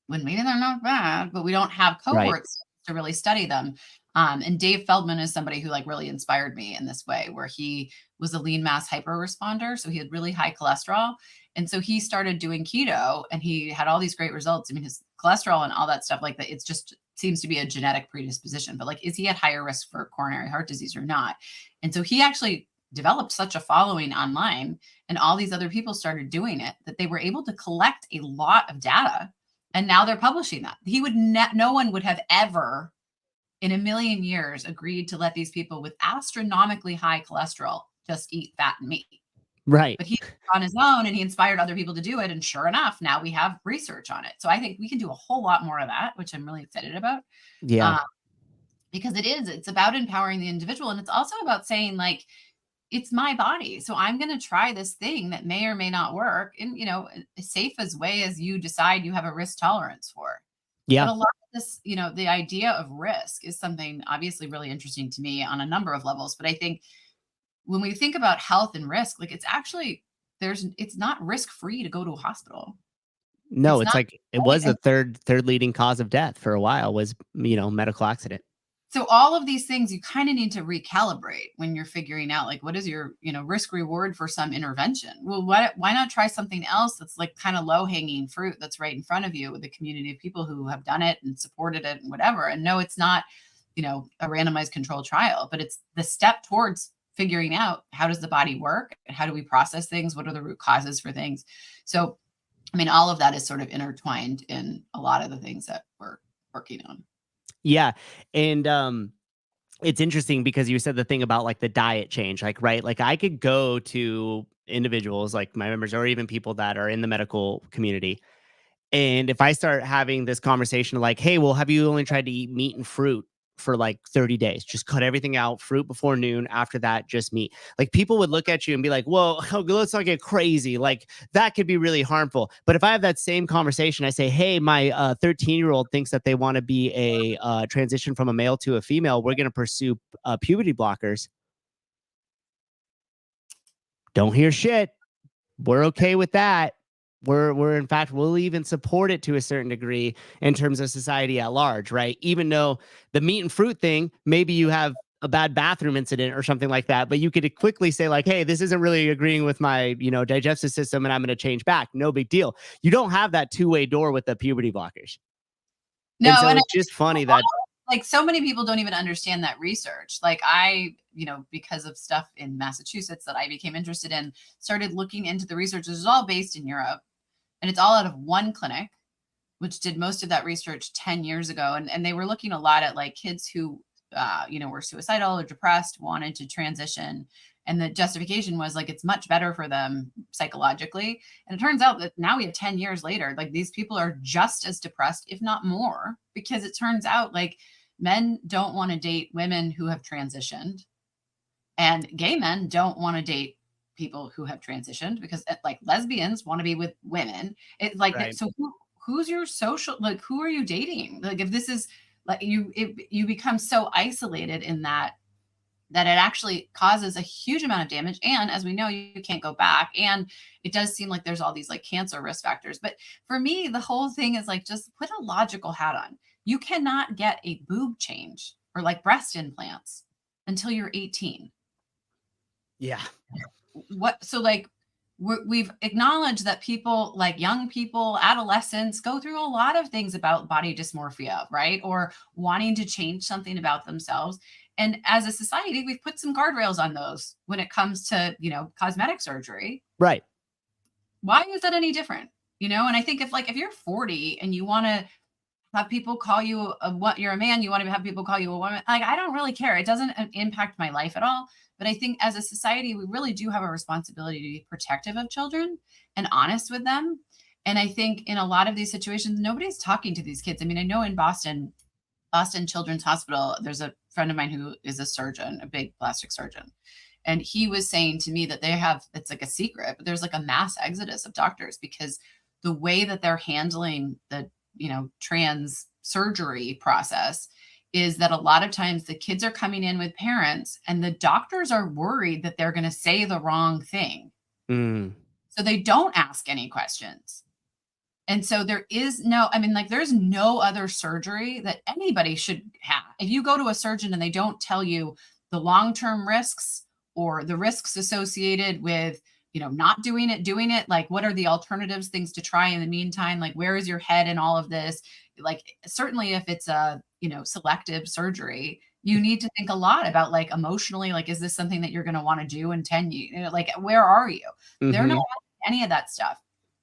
D: when maybe they're not bad, but we don't have cohorts to really study them. And Dave Feldman is somebody who like really inspired me in this way, where he was a lean mass hyper responder. So he had really high cholesterol. And so he started doing keto and he had all these great results. I mean, his cholesterol and all that stuff like that, it's just seems to be a genetic predisposition, but like, is he at higher risk for coronary heart disease or not? And so he actually developed such a following online, and all these other people started doing it, that they were able to collect a lot of data. And now they're publishing that. He would no one would have ever in a million years agreed to let these people with astronomically high cholesterol just eat fat and meat.
B: Right.
D: But he on his own and he inspired other people to do it. And sure enough, now we have research on it. So I think we can do a whole lot more of that, which I'm really excited about.
B: Yeah.
D: Because it's about empowering the individual. And it's also about saying like, it's my body. So I'm going to try this thing that may or may not work in, as safe as way as you decide you have a risk tolerance for.
B: Yeah.
D: But a lot of this, the idea of risk is something obviously really interesting to me on a number of levels. But I think when we think about health and risk, like it's actually, it's not risk-free to go to a hospital.
B: No, it's like, it was the third leading cause of death for a while was, medical accident.
D: So all of these things you kind of need to recalibrate when you're figuring out like, what is your, risk reward for some intervention? Well, why not try something else that's like kind of low hanging fruit that's right in front of you with a community of people who have done it and supported it and whatever. And no, it's not, a randomized controlled trial, but it's the step towards figuring out how does the body work and how do we process things? What are the root causes for things? So, I mean, all of that is sort of intertwined in a lot of the things that we're working on.
B: Yeah. And it's interesting because you said the thing about like the diet change, like, right. Like I could go to individuals like my members or even people that are in the medical community. And if I start having this conversation like, hey, well, have you only tried to eat meat and fruit for like 30 days? Just cut everything out, fruit before noon. After that, just meat. Like people would look at you and be like, whoa, let's not get crazy. Like that could be really harmful. But if I have that same conversation, I say, hey, my 13-year-old thinks that they want to be a transition from a male to a female. We're going to pursue puberty blockers. Don't hear shit. We're okay with that. We're in fact, we'll even support it to a certain degree in terms of society at large, right? Even though the meat and fruit thing, maybe you have a bad bathroom incident or something like that, but you could quickly say like, hey, this isn't really agreeing with my, digestive system and I'm going to change back. No big deal. You don't have that two-way door with the puberty blockers.
D: No,
B: and so
D: and
B: it's just funny that
D: like so many people don't even understand that research. Like I, because of stuff in Massachusetts that I became interested in, started looking into the research. This is all based in Europe and it's all out of one clinic, which did most of that research 10 years ago. And they were looking a lot at like kids who, were suicidal or depressed, wanted to transition. And the justification was like, it's much better for them psychologically. And it turns out that now we have 10 years later, like these people are just as depressed, if not more, because it turns out like men don't want to date women who have transitioned and gay men don't want to date people who have transitioned because like lesbians want to be with women. It like,
B: Right.
D: So who's your social, like, who are you dating? Like if this is like you become so isolated in that it actually causes a huge amount of damage. And as we know, you can't go back. And it does seem like there's all these like cancer risk factors. But for me, the whole thing is like, just put a logical hat on. You cannot get a boob change or like breast implants until you're 18.
B: Yeah.
D: So like we've acknowledged that people like young people, adolescents go through a lot of things about body dysmorphia, right? Or wanting to change something about themselves. And as a society, we've put some guardrails on those when it comes to, cosmetic surgery.
B: Right.
D: Why is that any different? And I think if you're 40 and you want to have people call you you're a man, you want to have people call you a woman. Like, I don't really care. It doesn't impact my life at all. But I think as a society, we really do have a responsibility to be protective of children and honest with them. And I think in a lot of these situations, nobody's talking to these kids. I mean, I know in Boston Children's Hospital, there's a friend of mine who is a surgeon, a big plastic surgeon. And he was saying to me that it's like a secret, but there's like a mass exodus of doctors because the way that they're handling the, trans surgery process is that a lot of times the kids are coming in with parents and the doctors are worried that they're going to say the wrong thing. So they don't ask any questions. And so there's no other surgery that anybody should have. If you go to a surgeon and they don't tell you the long-term risks or the risks associated with, not doing it, like what are the alternatives, things to try in the meantime? Like, where is your head in all of this? Like, certainly if it's a, selective surgery, you need to think a lot about like emotionally, like, is this something that you're going to want to do in 10 years? Like, where are you? They're not asking any of that stuff.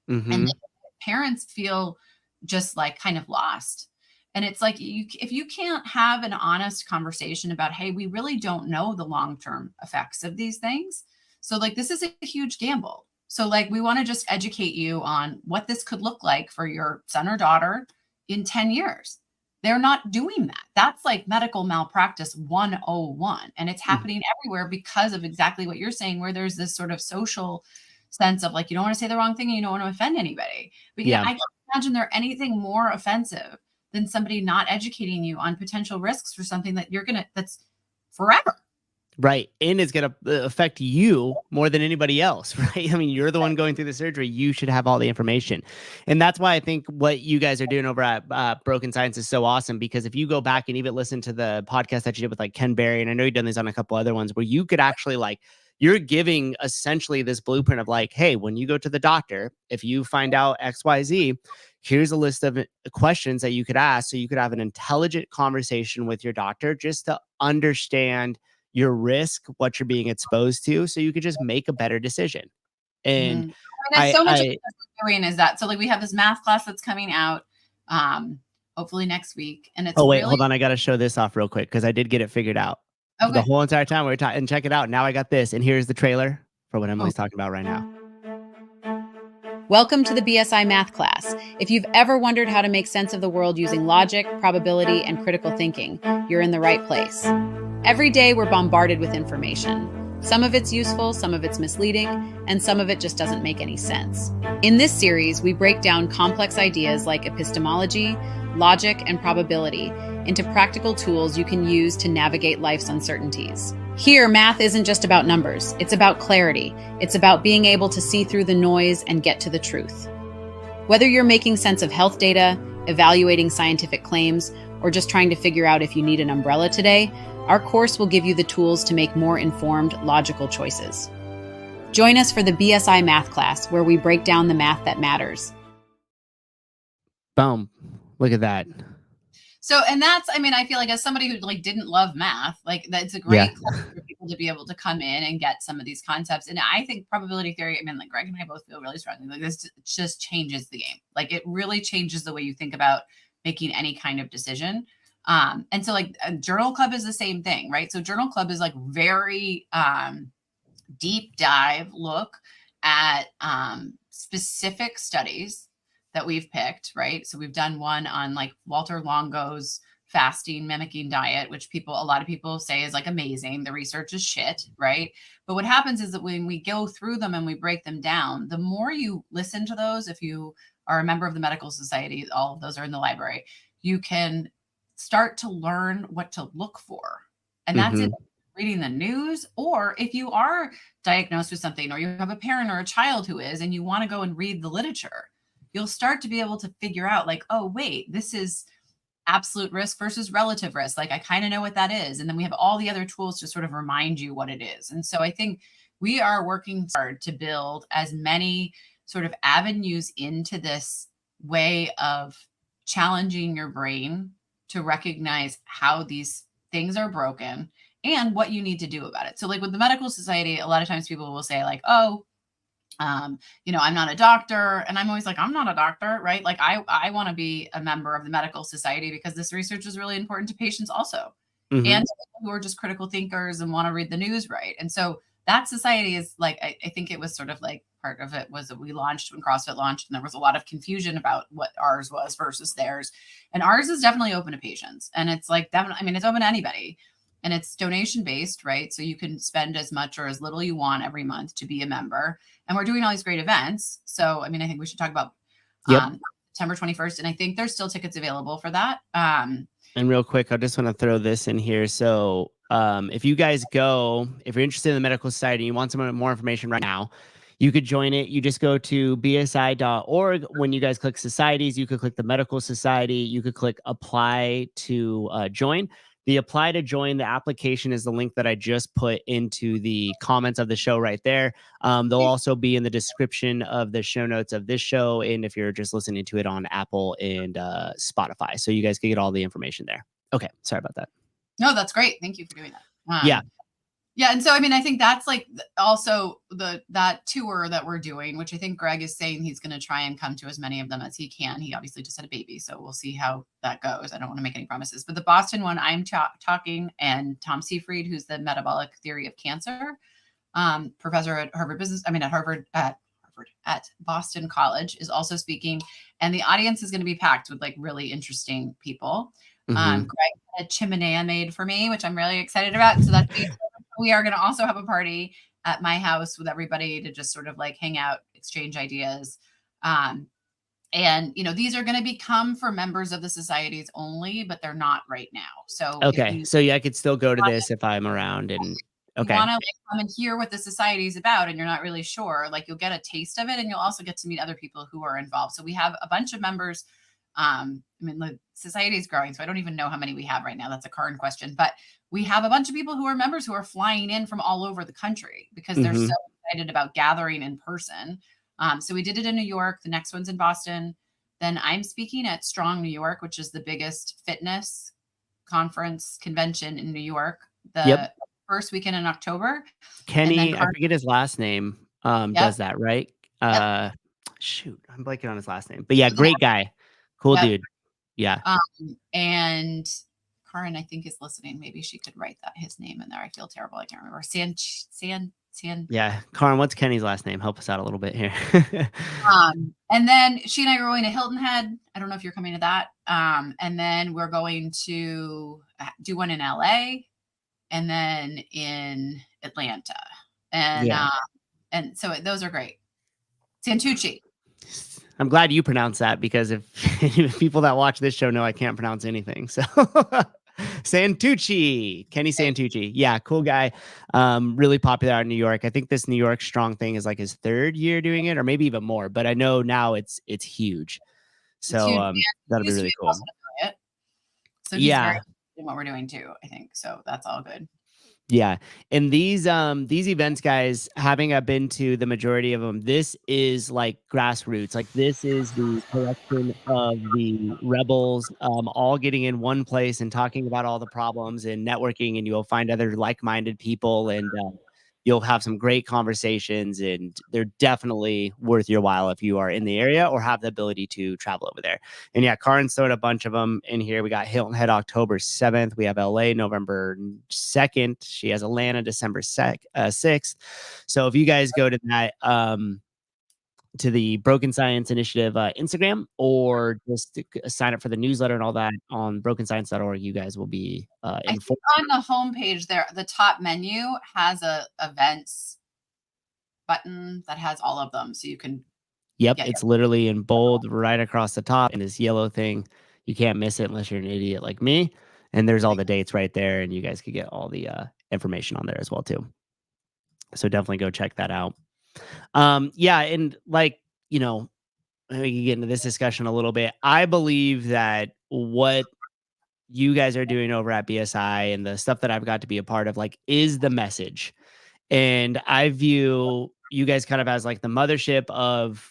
D: And parents feel just like kind of lost. And it's like, if you can't have an honest conversation about, hey, we really don't know the long-term effects of these things. So like, this is a huge gamble. So like, we want to just educate you on what this could look like for your son or daughter in 10 years. They're not doing that. That's like medical malpractice 101. And it's happening everywhere because of exactly what you're saying, where there's this sort of social sense of like, you don't want to say the wrong thing and you don't want to offend anybody. But yeah, I can't imagine there anything more offensive than somebody not educating you on potential risks for something that that's forever.
B: Right. And it's going to affect you more than anybody else, right? I mean, you're the one going through the surgery. You should have all the information. And that's why I think what you guys are doing over at Broken Science is so awesome, because if you go back and even listen to the podcast that you did with like Ken Berry, and I know you've done this on a couple other ones, where you could actually like, you're giving essentially this blueprint of like, hey, when you go to the doctor, if you find out XYZ, here's a list of questions that you could ask. So you could have an intelligent conversation with your doctor just to understand your risk, what you're being exposed to, so you could just make a better decision. And
D: there's so much of what we're doing is that. So like we have this math class that's coming out hopefully next week. And it's
B: hold on. I got to show this off real quick because I did get it figured out. Okay. The whole entire time we were talking, and check it out. Now I got this. And here's the trailer for what Emily's talking about right now.
E: Welcome to the BSI Math Class. If you've ever wondered how to make sense of the world using logic, probability, and critical thinking, you're in the right place. Every day we're bombarded with information. Some of it's useful, some of it's misleading, and some of it just doesn't make any sense. In this series, we break down complex ideas like epistemology, logic, and probability into practical tools you can use to navigate life's uncertainties. Here, math isn't just about numbers. It's about clarity. It's about being able to see through the noise and get to the truth. Whether you're making sense of health data, evaluating scientific claims, or just trying to figure out if you need an umbrella today, our course will give you the tools to make more informed, logical choices. Join us for the BSI Math Class, where we break down the math that matters.
B: Boom. Look at that.
D: So, and that's, I mean, I feel like as somebody who like didn't love math, like that's a great class for people to be able to come in and get some of these concepts. And I think probability theory, I mean, like Greg and I both feel really strongly like this just changes the game. Like it really changes the way you think about making any kind of decision. And so like a journal club is the same thing, right? So journal club is like very deep dive look at specific studies that we've picked, right? So we've done one on like Walter Longo's fasting mimicking diet, which a lot of people say is like amazing. The research is shit, right? But what happens is that when we go through them and we break them down, the more you listen to those, if you are a member of the medical society, all of those are in the library, you can start to learn what to look for. And that's it. Reading the news, or if you are diagnosed with something, or you have a parent or a child who is, and you want to go and read the literature, you'll start to be able to figure out like, oh, wait, this is absolute risk versus relative risk. Like I kind of know what that is. And then we have all the other tools to sort of remind you what it is. And so I think we are working hard to build as many sort of avenues into this way of challenging your brain to recognize how these things are broken and what you need to do about it. So like with the medical society, a lot of times people will say like, oh, you know, I'm not a doctor. And I'm always like, I'm not a doctor, right? Like I want to be a member of the medical society because this research is really important to patients also. And people who are just critical thinkers and want to read the news, right? And so that society is like, I think it was sort of like part of it was that we launched when CrossFit launched, and there was a lot of confusion about what ours was versus theirs. And ours is definitely open to patients. And it's like, definitely, I mean, it's open to anybody. And it's donation based, right? So you can spend as much or as little you want every month to be a member. And we're doing all these great events. So, I mean, I think we should talk about September 21st. And I think there's still tickets available for that.
B: And real quick, I just want to throw this in here. So if you guys go, if you're interested in the medical society, you want some more information right now, you could join it. You just go to bsi.org. When you guys click societies, you could click the medical society. You could click apply to join. The apply to join, the application is the link that I just put into the comments of the show right there. They'll also be in the description of the show notes of this show. And if you're just listening to it on Apple and Spotify, so you guys can get all the information there. Okay. Sorry about that.
D: No, that's great. Thank you for doing that.
B: Yeah.
D: Yeah. And so, I mean, I think that's like also that tour that we're doing, which I think Greg is saying he's going to try and come to as many of them as he can. He obviously just had a baby, so we'll see how that goes. I don't want to make any promises, but the Boston one, I'm talking, and Tom Seyfried, who's the metabolic theory of cancer professor at at Boston College, is also speaking. And the audience is going to be packed with like really interesting people. Greg had a chimenea made for me, which I'm really excited about. So we are going to also have a party at my house with everybody to just sort of like hang out, exchange ideas. And, you know, these are going to become for members of the societies only, but they're not right now. So,
B: so yeah, I could still go to this if I'm around and
D: you want to come and hear what the society is about and you're not really sure, like you'll get a taste of it, and you'll also get to meet other people who are involved. So we have a bunch of members. I mean, the society is growing, so I don't even know how many we have right now. That's a current question, but we have a bunch of people who are members who are flying in from all over the country because they're so excited about gathering in person. So we did it in New York. The next one's in Boston. Then I'm speaking at Strong New York, which is the biggest fitness conference convention in New York. The first weekend in October.
B: Kenny, I forget his last name, does that, right? Shoot, I'm blanking on his last name. But yeah, great guy. Cool dude. Yeah.
D: And Karin, I think, is listening. Maybe she could write his name in there. I feel terrible. I can't remember.
B: Yeah. Karin, what's Kenny's last name? Help us out a little bit here.
D: And then she and I are going to Hilton Head. I don't know if you're coming to that. And then we're going to do one in LA and then in Atlanta. And and so those are great. Santucci.
B: I'm glad you pronounced that, because if people that watch this show know I can't pronounce anything. So Santucci, Kenny Santucci. Yeah, cool guy. Really popular out in New York. I think this New York Strong thing is like his 3rd year doing it, or maybe even more. But I know now it's huge. So that'll be really cool.
D: So he's very
B: Yeah.
D: interested in what we're doing too, I think. So that's all good.
B: Yeah. And these events, guys, having been to the majority of them, this is like grassroots. Like this is the collection of the rebels all getting in one place and talking about all the problems and networking, and you'll find other like-minded people, and you'll have some great conversations, and they're definitely worth your while if you are in the area or have the ability to travel over there. And yeah, Karin's thrown a bunch of them in here. We got Hilton Head October 7th. We have LA November 2nd. She has Atlanta December 6th. So if you guys go to that, to the Broken Science Initiative Instagram, or just sign up for the newsletter and all that on brokenscience.org, you guys will be informed.
D: On the homepage there, the top menu has a events button that has all of them. So you can.
B: Yep, it's literally in bold right across the top in this yellow thing. You can't miss it unless you're an idiot like me. And there's all the dates right there, and you guys could get all the information on there as well too. So definitely go check that out. Yeah, and like, we can get into this discussion a little bit. I believe that what you guys are doing over at BSI and the stuff that I've got to be a part of, like, is the message. And I view you guys kind of as like the mothership of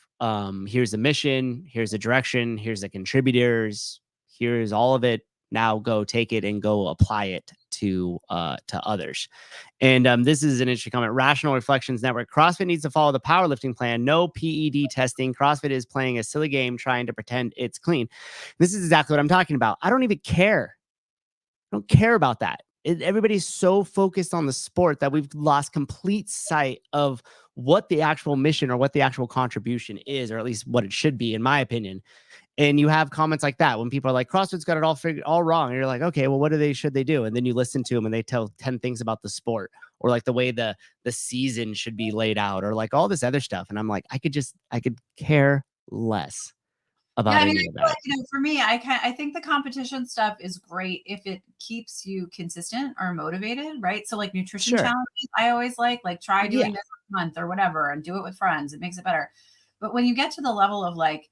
B: here's the mission, here's the direction, here's the contributors, here's all of it. Now go take it and go apply it to others. And this is an interesting comment. Rational Reflections Network. CrossFit needs to follow the powerlifting plan. No PED testing. CrossFit is playing a silly game trying to pretend it's clean. This is exactly what I'm talking about. I don't even care. I don't care about that. Everybody's so focused on the sport that we've lost complete sight of what the actual mission or what the actual contribution is, or at least what it should be, in my opinion. And you have comments like that when people are like, CrossFit's got it all figured all wrong. And you're like, okay, well, what should they do? And then you listen to them and they tell 10 things about the sport, or like the way the season should be laid out, or like all this other stuff. And I'm like, I could care less about any of that.
D: Like, for me, I think the competition stuff is great if it keeps you consistent or motivated, right? So like nutrition challenges, I always like try doing this month or whatever, and do it with friends. It makes it better. But when you get to the level of like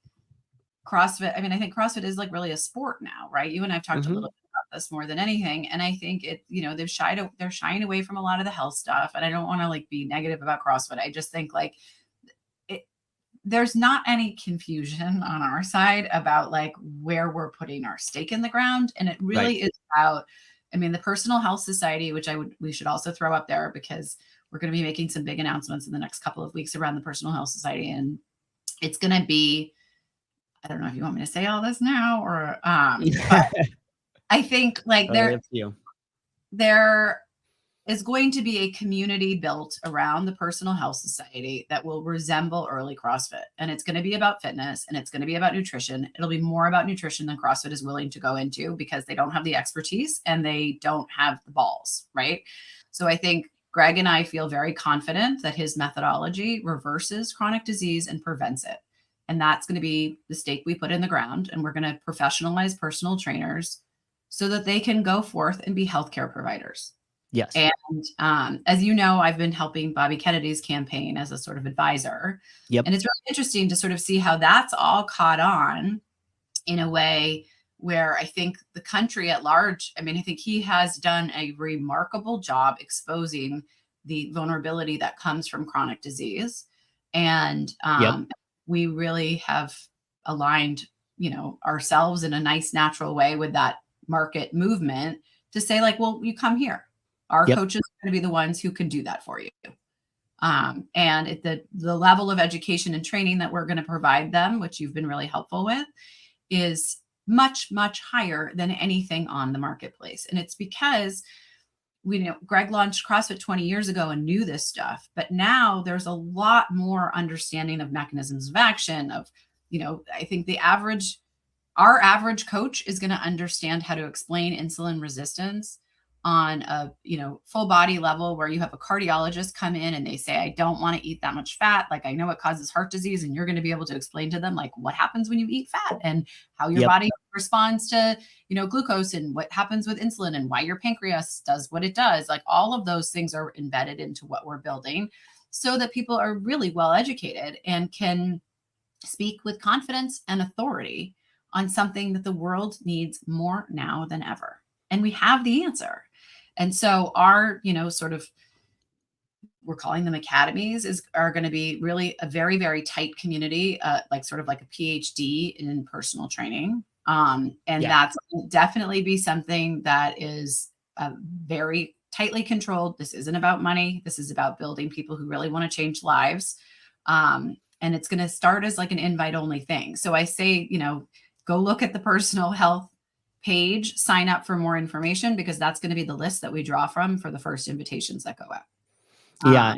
D: CrossFit, I think CrossFit is like really a sport now, right? You and I've talked a little bit about this more than anything. And I think they're shying away from a lot of the health stuff. And I don't want to like be negative about CrossFit. I just think like there's not any confusion on our side about like where we're putting our stake in the ground. And it really is about, the Personal Health Society, which we should also throw up there, because we're going to be making some big announcements in the next couple of weeks around the Personal Health Society. And it's going to be, I don't know if you want me to say all this now or, but I think like there is going to be a community built around the Personal Health Society that will resemble early CrossFit. And it's going to be about fitness, and it's going to be about nutrition. It'll be more about nutrition than CrossFit is willing to go into, because they don't have the expertise and they don't have the balls, right? So I think Greg and I feel very confident that his methodology reverses chronic disease and prevents it. And that's going to be the stake we put in the ground. And we're going to professionalize personal trainers so that they can go forth and be healthcare providers.
B: Yes.
D: And as you know, I've been helping Bobby Kennedy's campaign as a sort of advisor.
B: Yep.
D: And it's really interesting to sort of see how that's all caught on in a way where I think the country at large, I think he has done a remarkable job exposing the vulnerability that comes from chronic disease. And we really have aligned, ourselves in a nice, natural way with that market movement to say like, well, you come here. Our coaches are going to be the ones who can do that for you. And at the level of education and training that we're going to provide them, which you've been really helpful with, is much, much higher than anything on the marketplace. And it's because Greg launched CrossFit 20 years ago and knew this stuff, but now there's a lot more understanding of mechanisms of action I think our average coach is going to understand how to explain insulin resistance on a, full body level, where you have a cardiologist come in and they say, I don't want to eat that much fat. Like, I know it causes heart disease, and you're going to be able to explain to them like what happens when you eat fat and how your body responds to, glucose, and what happens with insulin, and why your pancreas does what it does. Like, all of those things are embedded into what we're building so that people are really well educated and can speak with confidence and authority on something that the world needs more now than ever. And we have the answer. And so our, sort of, we're calling them academies, are going to be really a very, very tight community, like sort of like a PhD in personal training. And that's definitely be something that is very tightly controlled. This isn't about money. This is about building people who really want to change lives. And it's going to start as like an invite only thing. So I say, go look at the personal health page, sign up for more information, because that's going to be the list that we draw from for the first invitations that go out.
B: Yeah.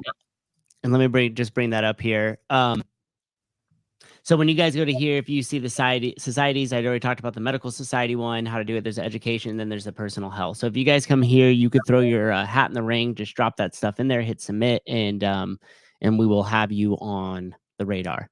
B: And let me bring that up here. So when you guys go to here, if you see the societies, I already talked about the medical society one, how to do it. There's education, and then there's the personal health. So if you guys come here, you could throw your hat in the ring, just drop that stuff in there, hit submit, and we will have you on the radar.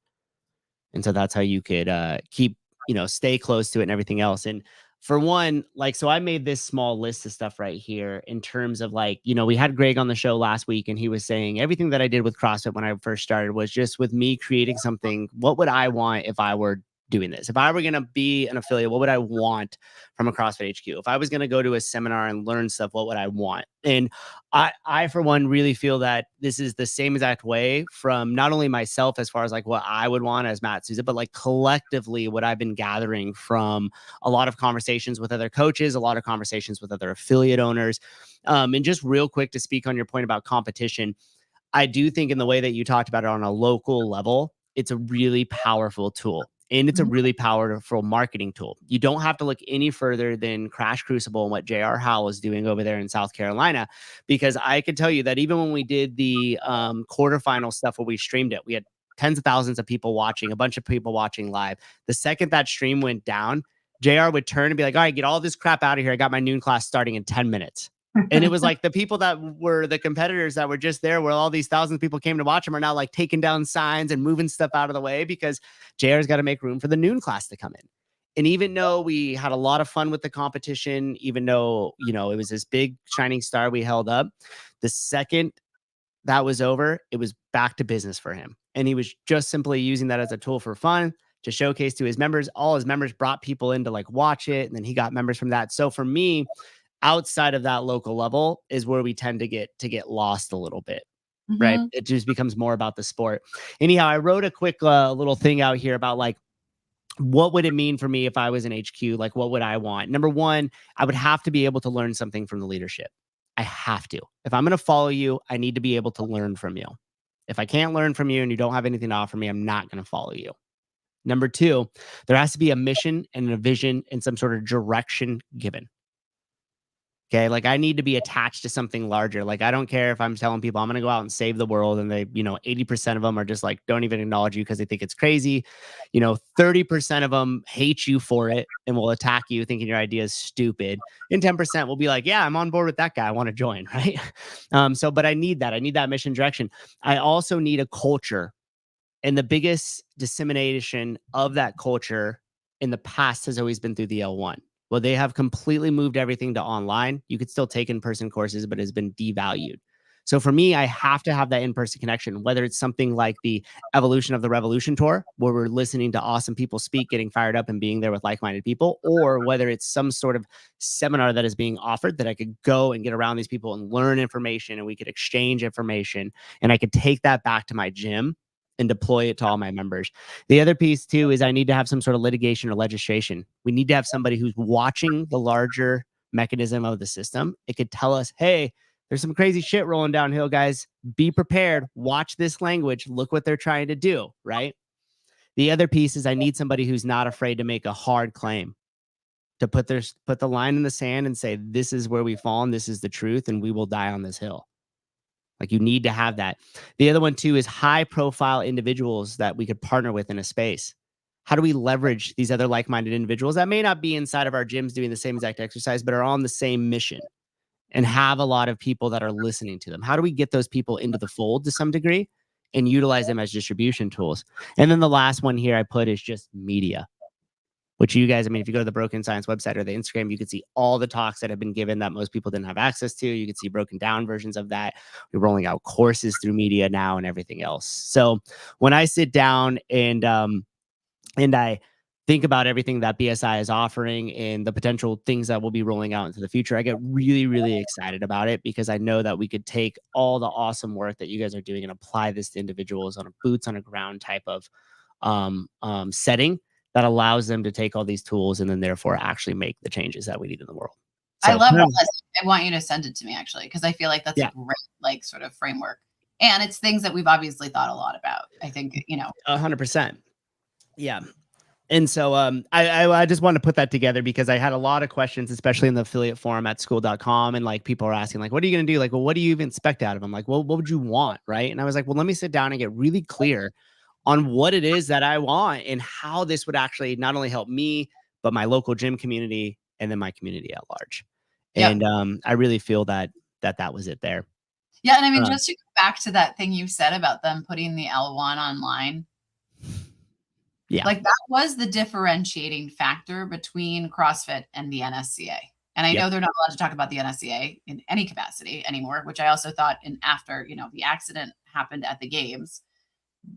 B: And so that's how you could keep, stay close to it and everything else. And for one, like, so I made this small list of stuff right here in terms of like, we had Greg on the show last week, and he was saying everything that I did with CrossFit when I first started was just with me creating something. What would I want if I were doing this? If I were going to be an affiliate, what would I want from a CrossFit HQ? If I was going to go to a seminar and learn stuff, what would I want? And I, for one, really feel that this is the same exact way from not only myself as far as like what I would want as Matt Souza, but like collectively what I've been gathering from a lot of conversations with other coaches, a lot of conversations with other affiliate owners. And just real quick to speak on your point about competition, I do think in the way that you talked about it on a local level, it's a really powerful tool. And it's a really powerful marketing tool. You don't have to look any further than Crash Crucible and what J.R. Howell is doing over there in South Carolina, because I can tell you that even when we did the quarterfinal stuff where we streamed it, we had tens of thousands of people watching, a bunch of people watching live. The second that stream went down, JR would turn and be like, all right, get all this crap out of here. I got my noon class starting in 10 minutes. And it was like the people that were the competitors that were just there where all these thousands of people came to watch him are now like taking down signs and moving stuff out of the way because JR's got to make room for the noon class to come in. And even though we had a lot of fun with the competition, even though, it was this big shining star we held up, the second that was over, it was back to business for him. And he was just simply using that as a tool for fun to showcase to his members. All his members brought people in to like watch it. And then he got members from that. So for me, outside of that local level is where we tend to get lost a little bit, right? It just becomes more about the sport. Anyhow, I wrote a quick little thing out here about like, what would it mean for me if I was an HQ? Like, what would I want? Number one, I would have to be able to learn something from the leadership. I have to. If I'm going to follow you, I need to be able to learn from you. If I can't learn from you and you don't have anything to offer me, I'm not going to follow you. Number two, there has to be a mission and a vision and some sort of direction given. Okay. Like I need to be attached to something larger. Like I don't care if I'm telling people I'm going to go out and save the world and they, 80% of them are just like, don't even acknowledge you because they think it's crazy. 30% of them hate you for it and will attack you thinking your idea is stupid. And 10% will be like, yeah, I'm on board with that guy. I want to join. Right. But I need that. I need that mission direction. I also need a culture. And the biggest dissemination of that culture in the past has always been through the L1. Well, they have completely moved everything to online. You could still take in-person courses, but it's been devalued. So for me, I have to have that in-person connection, whether it's something like the Evolution of the Revolution tour, where we're listening to awesome people speak, getting fired up and being there with like-minded people, or whether it's some sort of seminar that is being offered that I could go and get around these people and learn information and we could exchange information and I could take that back to my gym and deploy it to all my members. The other piece too is I need to have some sort of litigation or legislation. We need to have somebody who's watching the larger mechanism of the system. It could tell us, hey, there's some crazy shit rolling downhill, guys. Be prepared. Watch this language. Look what they're trying to do, right? The other piece is I need somebody who's not afraid to make a hard claim, to put the line in the sand and say, this is where we fall and this is the truth and we will die on this hill. Like you need to have that. The other one too is high profile individuals that we could partner with in a space. How do we leverage these other like-minded individuals that may not be inside of our gyms doing the same exact exercise, but are on the same mission and have a lot of people that are listening to them? How do we get those people into the fold to some degree and utilize them as distribution tools? And then the last one here I put is just media. Which you guys, if you go to the Broken Science website or the Instagram, you can see all the talks that have been given that most people didn't have access to. You can see broken down versions of that. We're rolling out courses through media now and everything else. So when I sit down and I think about everything that BSI is offering and the potential things that we'll be rolling out into the future, I get really, really excited about it because I know that we could take all the awesome work that you guys are doing and apply this to individuals on a boots on the ground type of setting that allows them to take all these tools and then therefore actually make the changes that we need in the world. So,
D: I love that list. I want you to send it to me actually, because I feel like that's
B: Yeah.
D: a great like sort of framework. And it's things that we've obviously thought a lot about. I think,
B: 100%. Yeah. And so I just wanted to put that together because I had a lot of questions, especially in the affiliate forum at school.com. And like people are asking, like, what are you going to do? Like, well, what do you even expect out of them? Like, well, what would you want? Right. And I was like, well, let me sit down and get really clear on what it is that I want and how this would actually not only help me, but my local gym community and then my community at large.
D: Yep.
B: And I really feel that was it there.
D: Yeah. And I mean, just to go back to that thing you said about them putting the L1 online.
B: Yeah.
D: Like that was the differentiating factor between CrossFit and the NSCA. And I know they're not allowed to talk about the NSCA in any capacity anymore, which I also thought after, the accident happened at the games,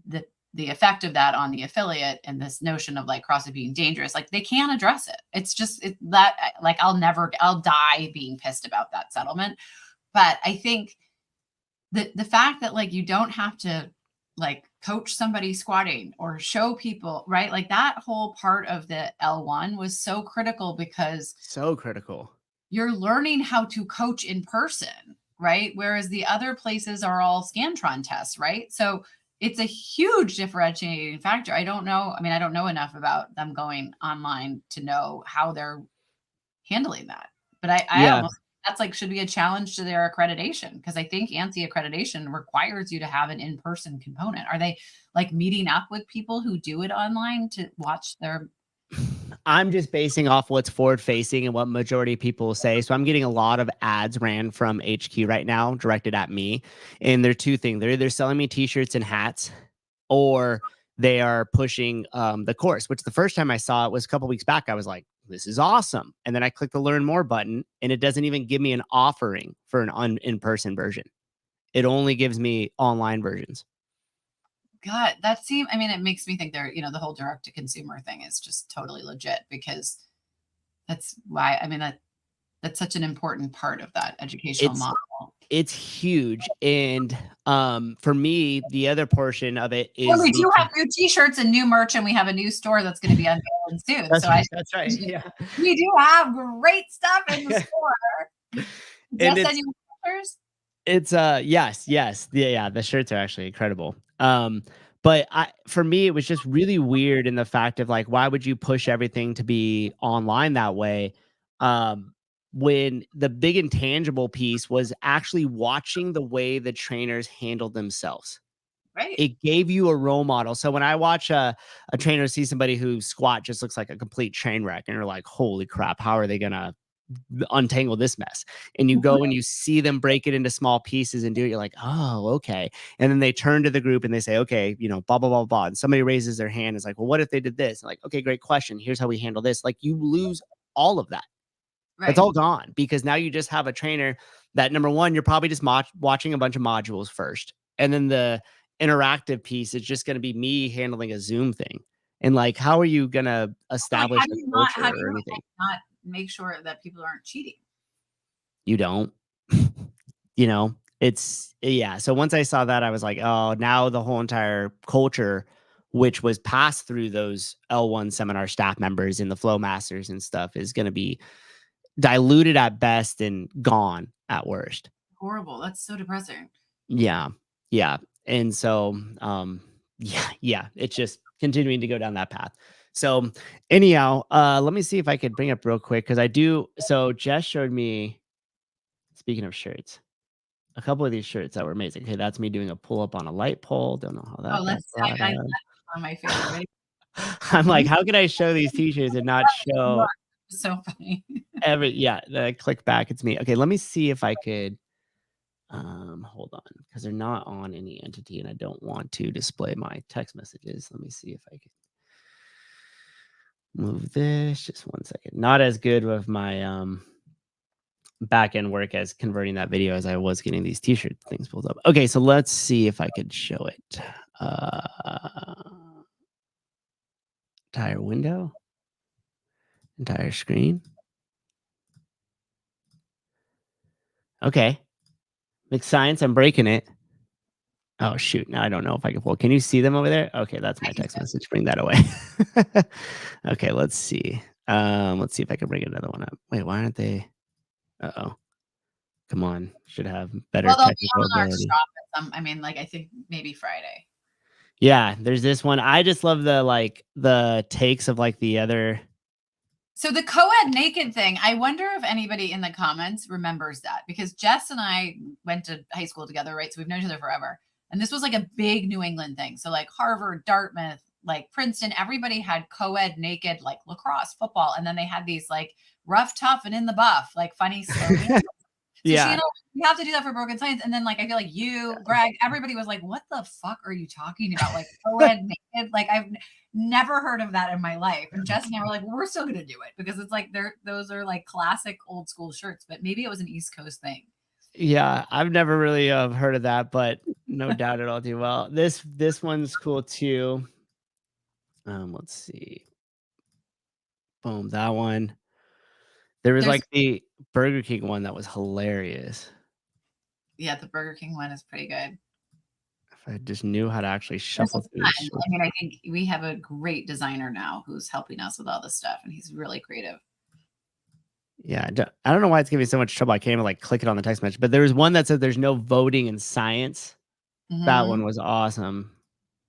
D: the effect of that on the affiliate and this notion of like CrossFit being dangerous, like they can't address it. It's just that like I'll die being pissed about that settlement. But I think the fact that like you don't have to like coach somebody squatting or show people, right? Like that whole part of the L1 was so critical because you're learning how to coach in person, right? Whereas the other places are all Scantron tests, right? So it's a huge differentiating factor. I don't know. I mean, I don't know enough about them going online to know how they're handling that. But I almost, that's like, should be a challenge to their accreditation because I think ANSI accreditation requires you to have an in-person component. Are they like meeting up with people who do it online to watch their...
B: I'm just basing off what's forward facing and what majority of people say. So I'm getting a lot of ads ran from HQ right now directed at me. And they're two things. They're either selling me t-shirts and hats or they are pushing the course, which the first time I saw it was a couple weeks back. I was like, this is awesome. And then I click the learn more button and it doesn't even give me an offering for an in-person version. It only gives me online versions.
D: God, it makes me think they're, the whole direct to consumer thing is just totally legit because that's why, that's such an important part of that educational model.
B: It's huge. And for me, the other portion of it is...
D: Well, we do have new t-shirts and new merch and we have a new store that's going to be unveiled soon.
B: That's right. Yeah.
D: We do have great stuff in the store. Just any pictures?
B: It's yes. Yeah, the shirts are actually incredible. But for me, it was just really weird in the fact of like, why would you push everything to be online that way? When the big intangible piece was actually watching the way the trainers handled themselves.
D: Right.
B: It gave you a role model. So when I watch a trainer see somebody who squat just looks like a complete train wreck and you're like, holy crap, how are they going to untangle this mess? And you go and you see them break it into small pieces and do it. You're like, oh, okay. And then they turn to the group and they say, okay, blah, blah, blah, blah. And somebody raises their hand. It's like, well, what if they did this? And like, okay, great question. Here's how we handle this. Like you lose all of that. Right. It's all gone because now you just have a trainer that number one, you're probably just watching a bunch of modules first. And then the interactive piece is just going to be me handling a Zoom thing. And like, how are you going to establish a culture or anything?
D: Not make sure that people aren't cheating.
B: You don't, it's So once I saw that, I was like, oh, now the whole entire culture, which was passed through those L1 seminar staff members and the flow masters and stuff is going to be diluted at best and gone at worst.
D: Horrible. That's so depressing.
B: Yeah. And so, it's just continuing to go down that path. So anyhow, let me see if I could bring up real quick because I do. So Jess showed me, speaking of shirts, a couple of these shirts that were amazing. Okay, that's me doing a pull up on a light pole. Don't know how that.
D: Oh, that's on my favorite.
B: I'm like, how can I show these t-shirts and not show?
D: So funny.
B: Click back. It's me. Okay, let me see if I could. Hold on, because they're not on any entity, and I don't want to display my text messages. Let me see if I can move this. Just one second. Not as good with my back end work as converting that video as I was getting these t-shirt things pulled up. Okay, so let's see if I could show it. Entire window. Entire screen. Okay. Mixed science. I'm breaking it. Oh, shoot. Now I don't know if I can pull. Can you see them over there? Okay, that's my text message. Bring that away. Okay, let's see. Let's see if I can bring another one up. Wait, why aren't they? Uh-oh. Come on. Should have better
D: Well, they'll be
B: technical
D: on our
B: ability.
D: shop at some, I mean, like, I think maybe Friday.
B: Yeah, there's this one. I just love the takes of like the other.
D: So the co-ed naked thing, I wonder if anybody in the comments remembers that, because Jess and I went to high school together, right? So we've known each other forever. And this was like a big New England thing. So like Harvard, Dartmouth, like Princeton, everybody had co-ed naked, like lacrosse, football. And then they had these like rough, tough, and in the buff, like funny slogans. So
B: Yeah.
D: she and I, we have to do that for Broken Science. And then like, I feel like you, Greg, everybody was like, what the fuck are you talking about? Like co-ed naked? Like I've never heard of that in my life. And Jess and I were like, well, we're still going to do it because it's like those are like classic old school shirts, but maybe it was an East Coast thing.
B: Yeah, I've never really heard of that, but no doubt it'll do well. This one's cool too. Let's see. Boom, that one. There was
D: There's-
B: like the Burger King one that was hilarious.
D: Yeah, the Burger King one is pretty good.
B: If I just knew how to actually shuffle through this.
D: I mean, I think we have a great designer now who's helping us with all this stuff, and he's really creative.
B: Yeah, I don't know why it's giving me so much trouble. I can't even like click it on the text message, but there was one that said there's no voting in science. That one was awesome.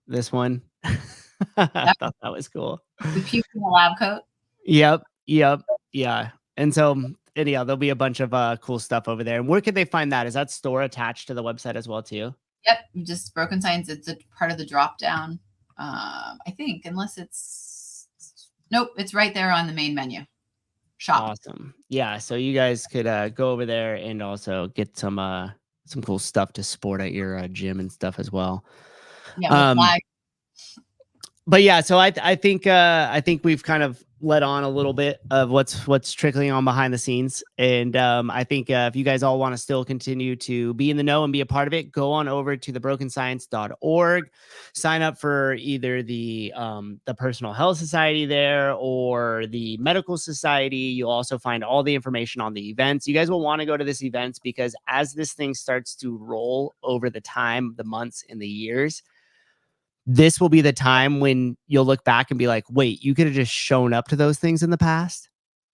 B: This one, I thought that was cool.
D: The puke in the lab coat.
B: Yep. Yeah. And so anyhow, there'll be a bunch of cool stuff over there. And where can they find that? Is that store attached to the website as well too?
D: Yep, just Broken Science. It's a part of the drop down. I think, unless it's nope, it's right there on the main menu. Shop.
B: Awesome. Yeah. So you guys could go over there and also get some cool stuff to sport at your gym and stuff as well.
D: Yeah.
B: But yeah, so I think we've kind of let on a little bit of what's trickling on behind the scenes, and I think if you guys all want to still continue to be in the know and be a part of it, go on over to thebrokenscience.org, sign up for either the Personal Health Society there or the Medical Society. You'll also find all the information on the events. You guys will want to go to this events because as this thing starts to roll over the time, the months, and the years, this will be the time when you'll look back and be like, wait, you could have just shown up to those things in the past.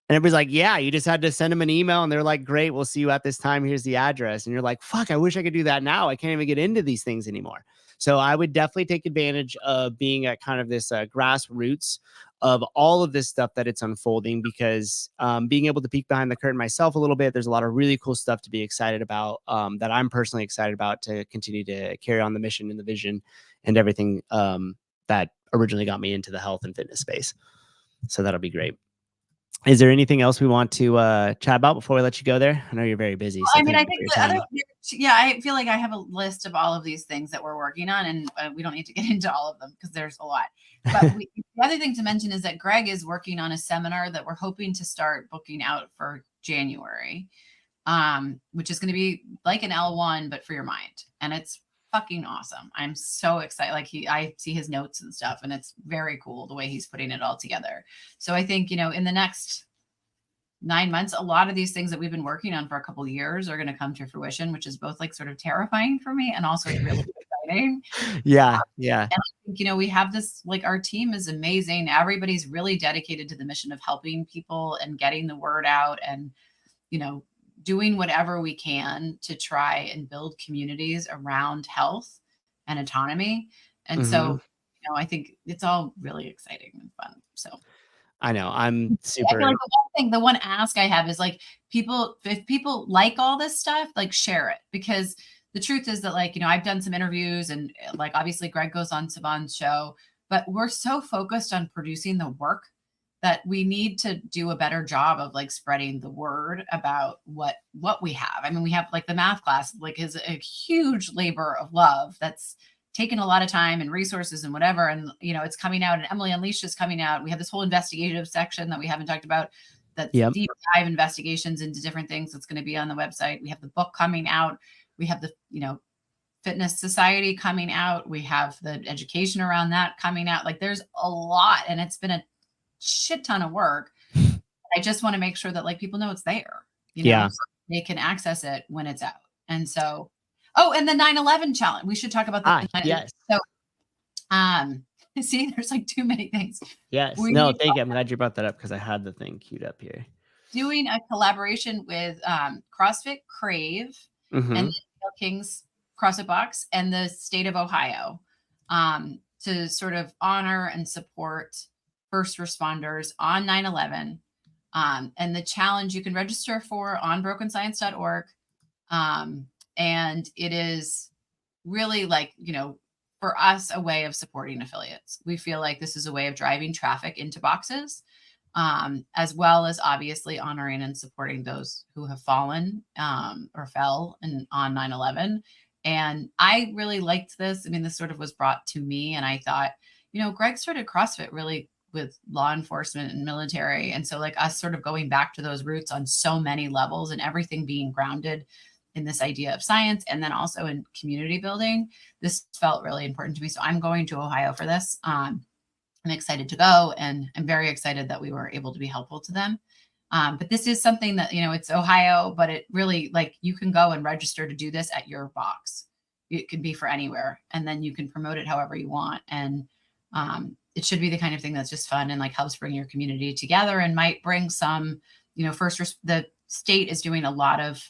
B: And everybody's like, yeah, you just had to send them an email and they're like, great, we'll see you at this time. Here's the address. And you're like, fuck, I wish I could do that now. I can't even get into these things anymore. So I would definitely take advantage of being at kind of this grassroots of all of this stuff that it's unfolding, because being able to peek behind the curtain myself a little bit, there's a lot of really cool stuff to be excited about that I'm personally excited about to continue to carry on the mission and the vision and everything that originally got me into the health and fitness space. So that'll be great. Is there anything else we want to chat about before we let you go there? I know you're very busy.
D: Well,
B: So
D: I mean, I think the other, I feel like I have a list of all of these things that we're working on, and we don't need to get into all of them because there's a lot. But the other thing to mention is that Greg is working on a seminar that we're hoping to start booking out for January, which is going to be like an L1, but for your mind. And it's fucking awesome. I'm so excited. Like I see his notes and stuff, and it's very cool the way he's putting it all together. So I think, in the next 9 months, a lot of these things that we've been working on for a couple of years are going to come to fruition, which is both like sort of terrifying for me and also really exciting.
B: Yeah.
D: And I think, we have this, like, our team is amazing. Everybody's really dedicated to the mission of helping people and getting the word out and, doing whatever we can to try and build communities around health and autonomy. And so, I think it's all really exciting and fun. So
B: I know I'm super.
D: I feel like the one ask I have is like if people like all this stuff, like share it, because the truth is that, like, I've done some interviews and, like, obviously Greg goes on Savan's show, but we're so focused on producing the work that we need to do a better job of, like, spreading the word about what we have. I mean, we have, like, the math class, like, is a huge labor of love that's taken a lot of time and resources and whatever. And, it's coming out, and Emily Unleashed is coming out. We have this whole investigative section that we haven't talked about, that's deep dive investigations into different things. That's going to be on the website. We have the book coming out. We have the, Fitness Society coming out. We have the education around that coming out. Like, there's a lot, and it's been a shit ton of work. I just want to make sure that like people know it's there,
B: Yeah.
D: so they can access it when it's out. And so, oh, and the 9/11 challenge. We should talk about the
B: Yes.
D: So, see, there's like too many things.
B: Yes.
D: We
B: No, thank you. I'm glad you brought that up because I had the thing queued up here.
D: doing a collaboration with CrossFit Crave
B: Mm-hmm.
D: and the King's CrossFit Box and the state of Ohio to sort of honor and support first responders on 9/11. And the challenge you can register for on brokenscience.org. And it is really like, for us, a way of supporting affiliates. We feel like this is a way of driving traffic into boxes, as well as obviously honoring and supporting those who have fallen or fell on 9/11. And I really liked this. I mean, this sort of was brought to me, and I thought, Greg started CrossFit really with law enforcement and military. And so like us sort of going back to those roots on so many levels and everything being grounded in this idea of science and then also in community building, this felt really important to me. So I'm going to Ohio for this. I'm excited to go, and I'm very excited that we were able to be helpful to them. But this is something that, it's Ohio, but it really, like, you can go and register to do this at your box. It can be for anywhere, and then you can promote it however you want. And it should be the kind of thing that's just fun and like helps bring your community together and might bring some, the state is doing a lot of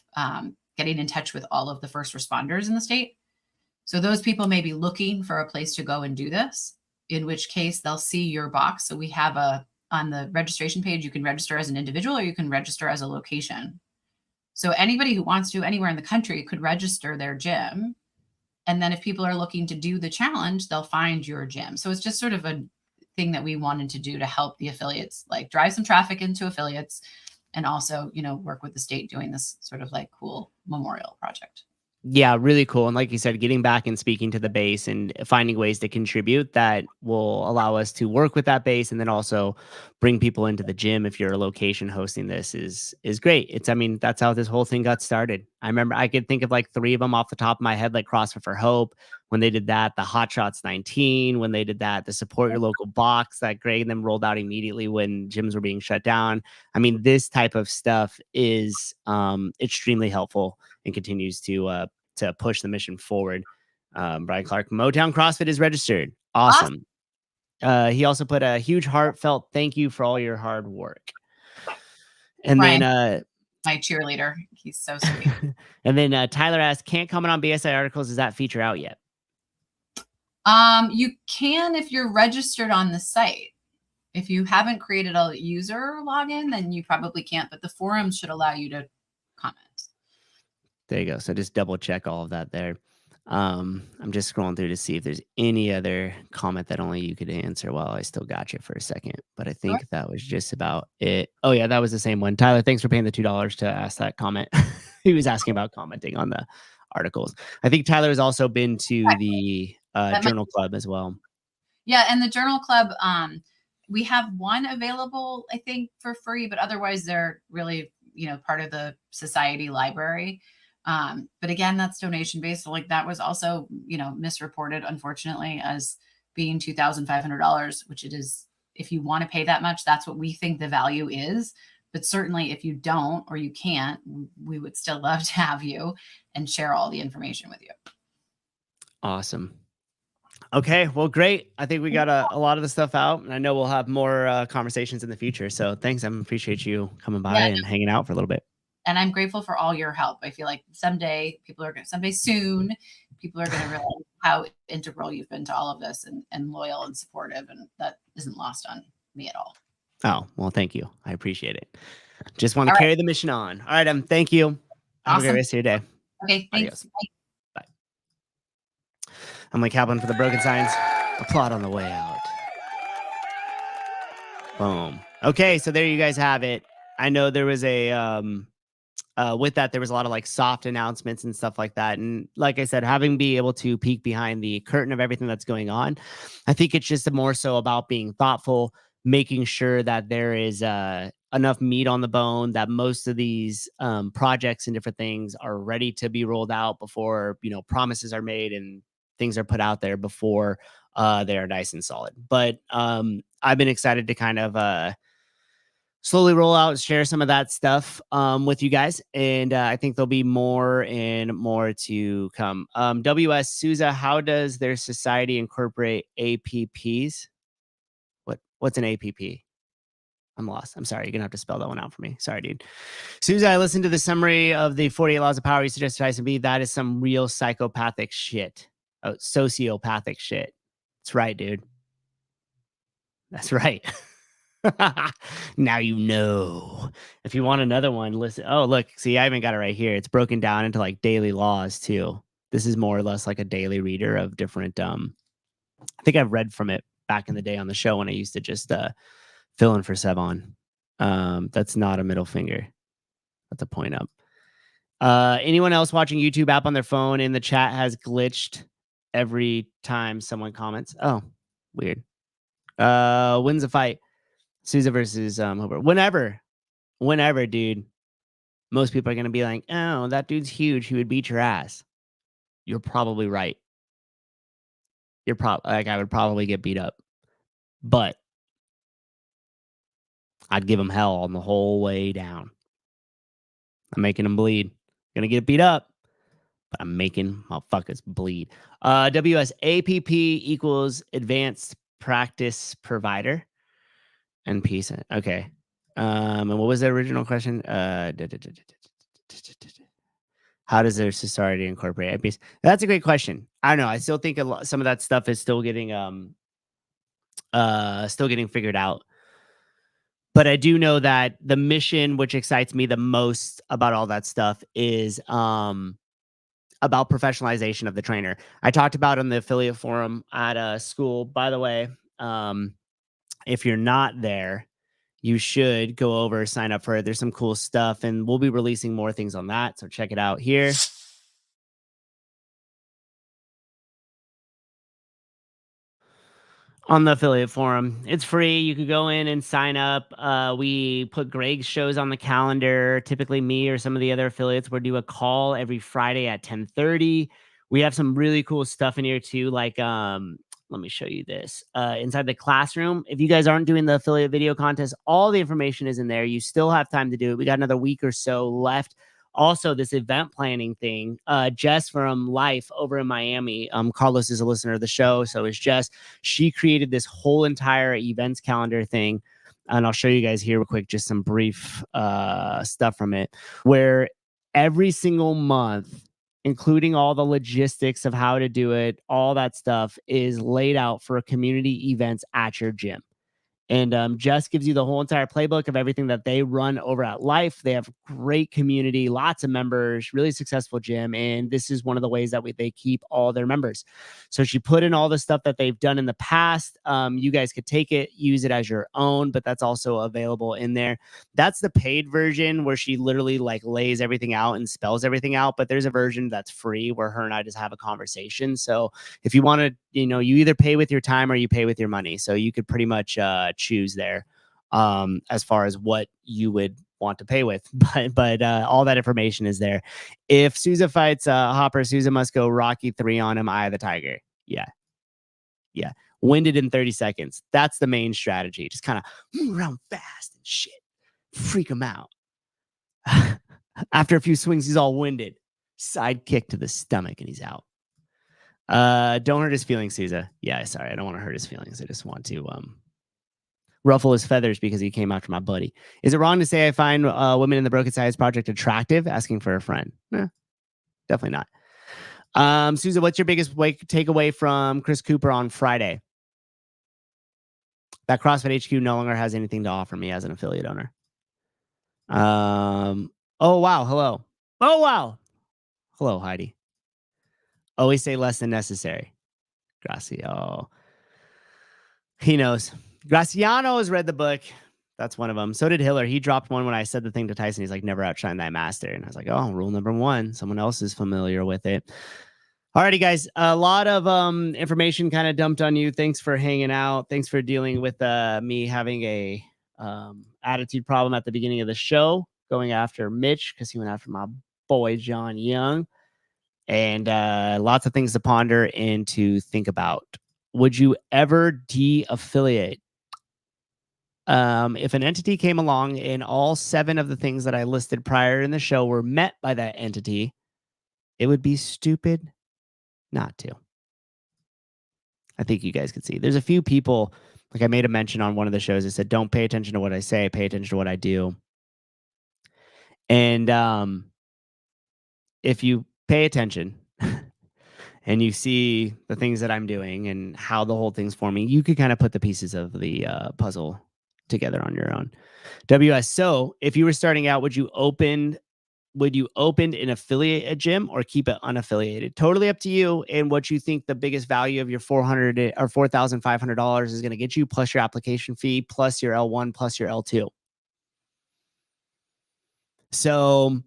D: getting in touch with all of the first responders in the state. So those people may be looking for a place to go and do this, in which case they'll see your box. So we have on the registration page, you can register as an individual or you can register as a location. So anybody who wants to anywhere in the country could register their gym. And then if people are looking to do the challenge, they'll find your gym. So it's just sort of a thing that we wanted to do to help the affiliates, like drive some traffic into affiliates and also, work with the state doing this sort of like cool memorial project.
B: Yeah, really cool. And like you said, getting back and speaking to the base and finding ways to contribute that will allow us to work with that base and then also bring people into the gym. If you're a location hosting this is great. That's how this whole thing got started. I remember I could think of like 3 of them off the top of my head, like CrossFit for Hope, when they did that, the Hot Shots 19, when they did that, the Support Your Local box that Greg and them rolled out immediately when gyms were being shut down. This type of stuff is extremely helpful and continues to push the mission forward. Brian Clark, Motown CrossFit is registered. Awesome. He also put a huge heartfelt thank you for all your hard work. And
D: Brian,
B: then
D: my cheerleader, he's so sweet.
B: And then Tyler asked, can't comment on BSI articles. Is that feature out yet?
D: You can if you're registered on the site. If you haven't created a user login, then you probably can't, but the forums should allow you to comment.
B: There you go. So just double check all of that there. I'm just scrolling through to see if there's any other comment that only you could answer while I still got you for a second. But I think that was just about it. Oh, yeah, that was the same one. Tyler, thanks for paying the $2 to ask that comment. He was asking about commenting on the articles. I think Tyler has also been to the Journal Club as well.
D: Yeah, and the Journal Club, we have one available, I think, for free, but otherwise they're really, part of the society library. But again, that's donation based. So like that was also, misreported, unfortunately, as being $2,500, which it is. If you want to pay that much, that's what we think the value is. But certainly if you don't, or you can't, we would still love to have you and share all the information with you.
B: Awesome. Okay, well, great. I think we got a lot of the stuff out, and I know we'll have more conversations in the future. So thanks. I appreciate you coming by and hanging out for a little bit.
D: And I'm grateful for all your help. I feel like someday soon, people are going to realize how integral you've been to all of this and loyal and supportive. And that isn't lost on me at all.
B: Oh, well, thank you. I appreciate it. Just want to carry the mission on. All right. Thank you. Have a great rest of your day.
D: Okay. Thanks.
B: Bye. I'm Mike Kaplan for the Broken Science. Applaud on the way out. Boom. Okay. So there you guys have it. I know there was with that, there was a lot of like soft announcements and stuff like that. And like I said, having be able to peek behind the curtain of everything that's going on, I think it's just more so about being thoughtful, making sure that there is enough meat on the bone, that most of these projects and different things are ready to be rolled out before, promises are made and things are put out there before they are nice and solid. But I've been excited to kind of slowly roll out, share some of that stuff with you guys. And I think there'll be more and more to come. WS Souza, how does their society incorporate APPs? What's an APP? I'm lost. I'm sorry. You're going to have to spell that one out for me. Sorry, dude. Souza, I listened to the summary of the 48 Laws of Power you suggested Tyson B. That is some real psychopathic shit. Oh, sociopathic shit. That's right, dude. That's right. Now you know. If you want another one, listen. Oh, look. See, I even got it right here. It's broken down into like daily laws too. This is more or less like a daily reader of different. I think I've read from it back in the day on the show when I used to just fill in for Sevon. That's not a middle finger. That's a point up. Anyone else watching YouTube app on their phone in the chat has glitched every time someone comments? Oh, weird. Wins a fight. Souza versus Hooper. Whenever, dude. Most people are going to be like, oh, that dude's huge. He would beat your ass. You're probably right. I would probably get beat up. But I'd give him hell on the whole way down. I'm making him bleed. Gonna get beat up, but I'm making motherfuckers bleed. WSAPP equals Advanced Practice Provider. And peace. Okay. And what was the original question? How does their society incorporate APPs? That's a great question. I don't know. I still think some of that stuff is still getting figured out. But I do know that the mission, which excites me the most about all that stuff, is about professionalization of the trainer. I talked about on the affiliate forum at school. By the way, if you're not there, you should go over, sign up for it. There's some cool stuff, and we'll be releasing more things on that. So check it out here. On the affiliate forum. It's free. You could go in and sign up. We put Greg's shows on the calendar. Typically me or some of the other affiliates will do a call every Friday at 10:30. We have some really cool stuff in here too. Like, let me show you this. Inside the classroom, if you guys aren't doing the affiliate video contest, all the information is in there. You still have time to do it. We got another week or so left. Also, this event planning thing, Jess from Life over in Miami. Carlos is a listener of the show, so is Jess. She created this whole entire events calendar thing, and I'll show you guys here real quick, just some brief stuff from it, where every single month, including all the logistics of how to do it, all that stuff is laid out for community events at your gym. And Jess gives you the whole entire playbook of everything that they run over at Life. They have great community, lots of members, really successful gym. And this is one of the ways that they keep all their members. So she put in all the stuff that they've done in the past. You guys could take it, use it as your own, but that's also available in there. That's the paid version where she literally like lays everything out and spells everything out. But there's a version that's free where her and I just have a conversation. So if you want to, you either pay with your time or you pay with your money. So you could pretty much choose there as far as what you would want to pay with. But all that information is there. If Souza fights Hopper, Souza must go Rocky 3 on him, Eye of the Tiger. Yeah. Winded in 30 seconds. That's the main strategy. Just kind of move around fast and shit. Freak him out. After a few swings, he's all winded. Side kick to the stomach and he's out. Don't hurt his feelings, Souza. Yeah, sorry. I don't want to hurt his feelings. I just want to ruffle his feathers because he came after my buddy. Is it wrong to say I find women in the Broken Science Project attractive? Asking for a friend. Definitely not. Souza, what's your biggest takeaway from Chris Cooper on Friday? That CrossFit HQ no longer has anything to offer me as an affiliate owner. Oh, wow. Hello. Oh, wow. Hello, Heidi. Always say less than necessary. Gracio. He knows. Graciano has read the book. That's one of them. So did Hiller. He dropped one when I said the thing to Tyson. He's like, never outshine thy master. And I was like, oh, rule number 1. Someone else is familiar with it. Alrighty, guys. A lot of information kind of dumped on you. Thanks for hanging out. Thanks for dealing with me having a attitude problem at the beginning of the show, going after Mitch because he went after my boy, John Young. And lots of things to ponder and to think about. Would you ever de-affiliate? If an entity came along and all 7 of the things that I listed prior in the show were met by that entity, it would be stupid not to. I think you guys could see. There's a few people, like I made a mention on one of the shows that said, don't pay attention to what I say, pay attention to what I do. And if you pay attention and you see the things that I'm doing and how the whole thing's forming, you could kind of put the pieces of the puzzle together on your own. WS, so if you were starting out, would you open an affiliate gym or keep it unaffiliated? Totally up to you and what you think the biggest value of your $400 or $4,500 is going to get you, plus your application fee, plus your L1, plus your L2. So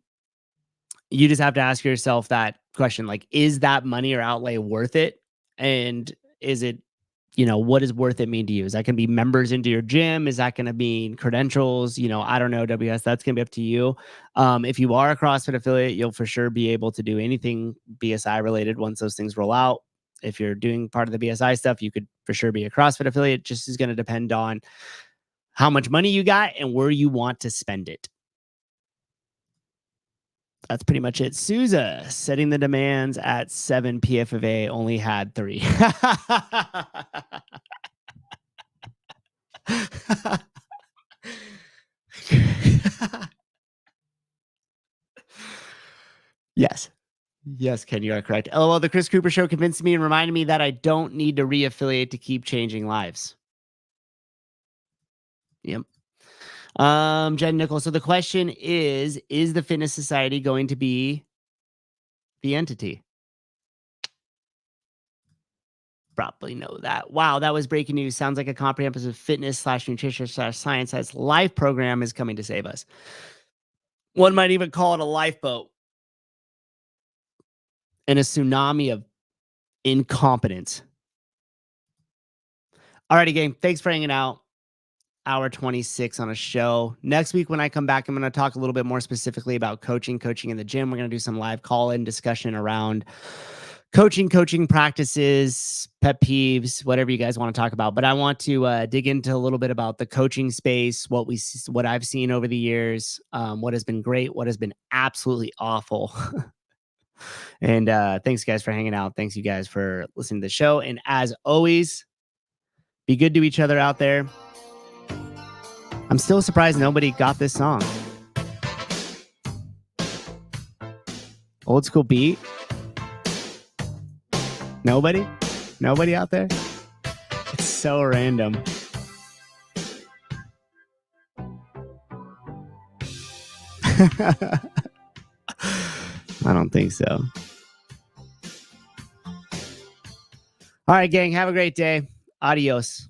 B: you just have to ask yourself that question, like, is that money or outlay worth it? And is it, what does worth it mean to you? Is that going to be members into your gym? Is that going to mean credentials? I don't know, WS, that's going to be up to you. If you are a CrossFit affiliate, you'll for sure be able to do anything BSI related once those things roll out. If you're doing part of the BSI stuff, you could for sure be a CrossFit affiliate. Just is going to depend on how much money you got and where you want to spend it. That's pretty much it. Souza, setting the demands at 7 PF of A, only had 3. Yes. Yes, Ken, you are correct. LOL, the Chris Cooper Show convinced me and reminded me that I don't need to re-affiliate to keep changing lives. Yep. Jen Nichols. So the question is the Fitness Society going to be the entity? Probably know that. Wow, that was breaking news. Sounds like a comprehensive fitness/nutrition/science life program is coming to save us. One might even call it a lifeboat. And a tsunami of incompetence. Alrighty, gang. Thanks for hanging out. Hour 26 on a show. Next week when I come back, I'm going to talk a little bit more specifically about coaching in the gym. We're going to do some live call-in discussion around coaching practices, pet peeves, whatever you guys want to talk about. But I want to dig into a little bit about the coaching space, what I've seen over the years, what has been great, what has been absolutely awful. And thanks, guys, for hanging out. Thanks, you guys, for listening to the show. And as always, be good to each other out there. I'm still surprised nobody got this song. Old school beat. Nobody? Nobody out there? It's so random. I don't think so. All right, gang. Have a great day. Adios.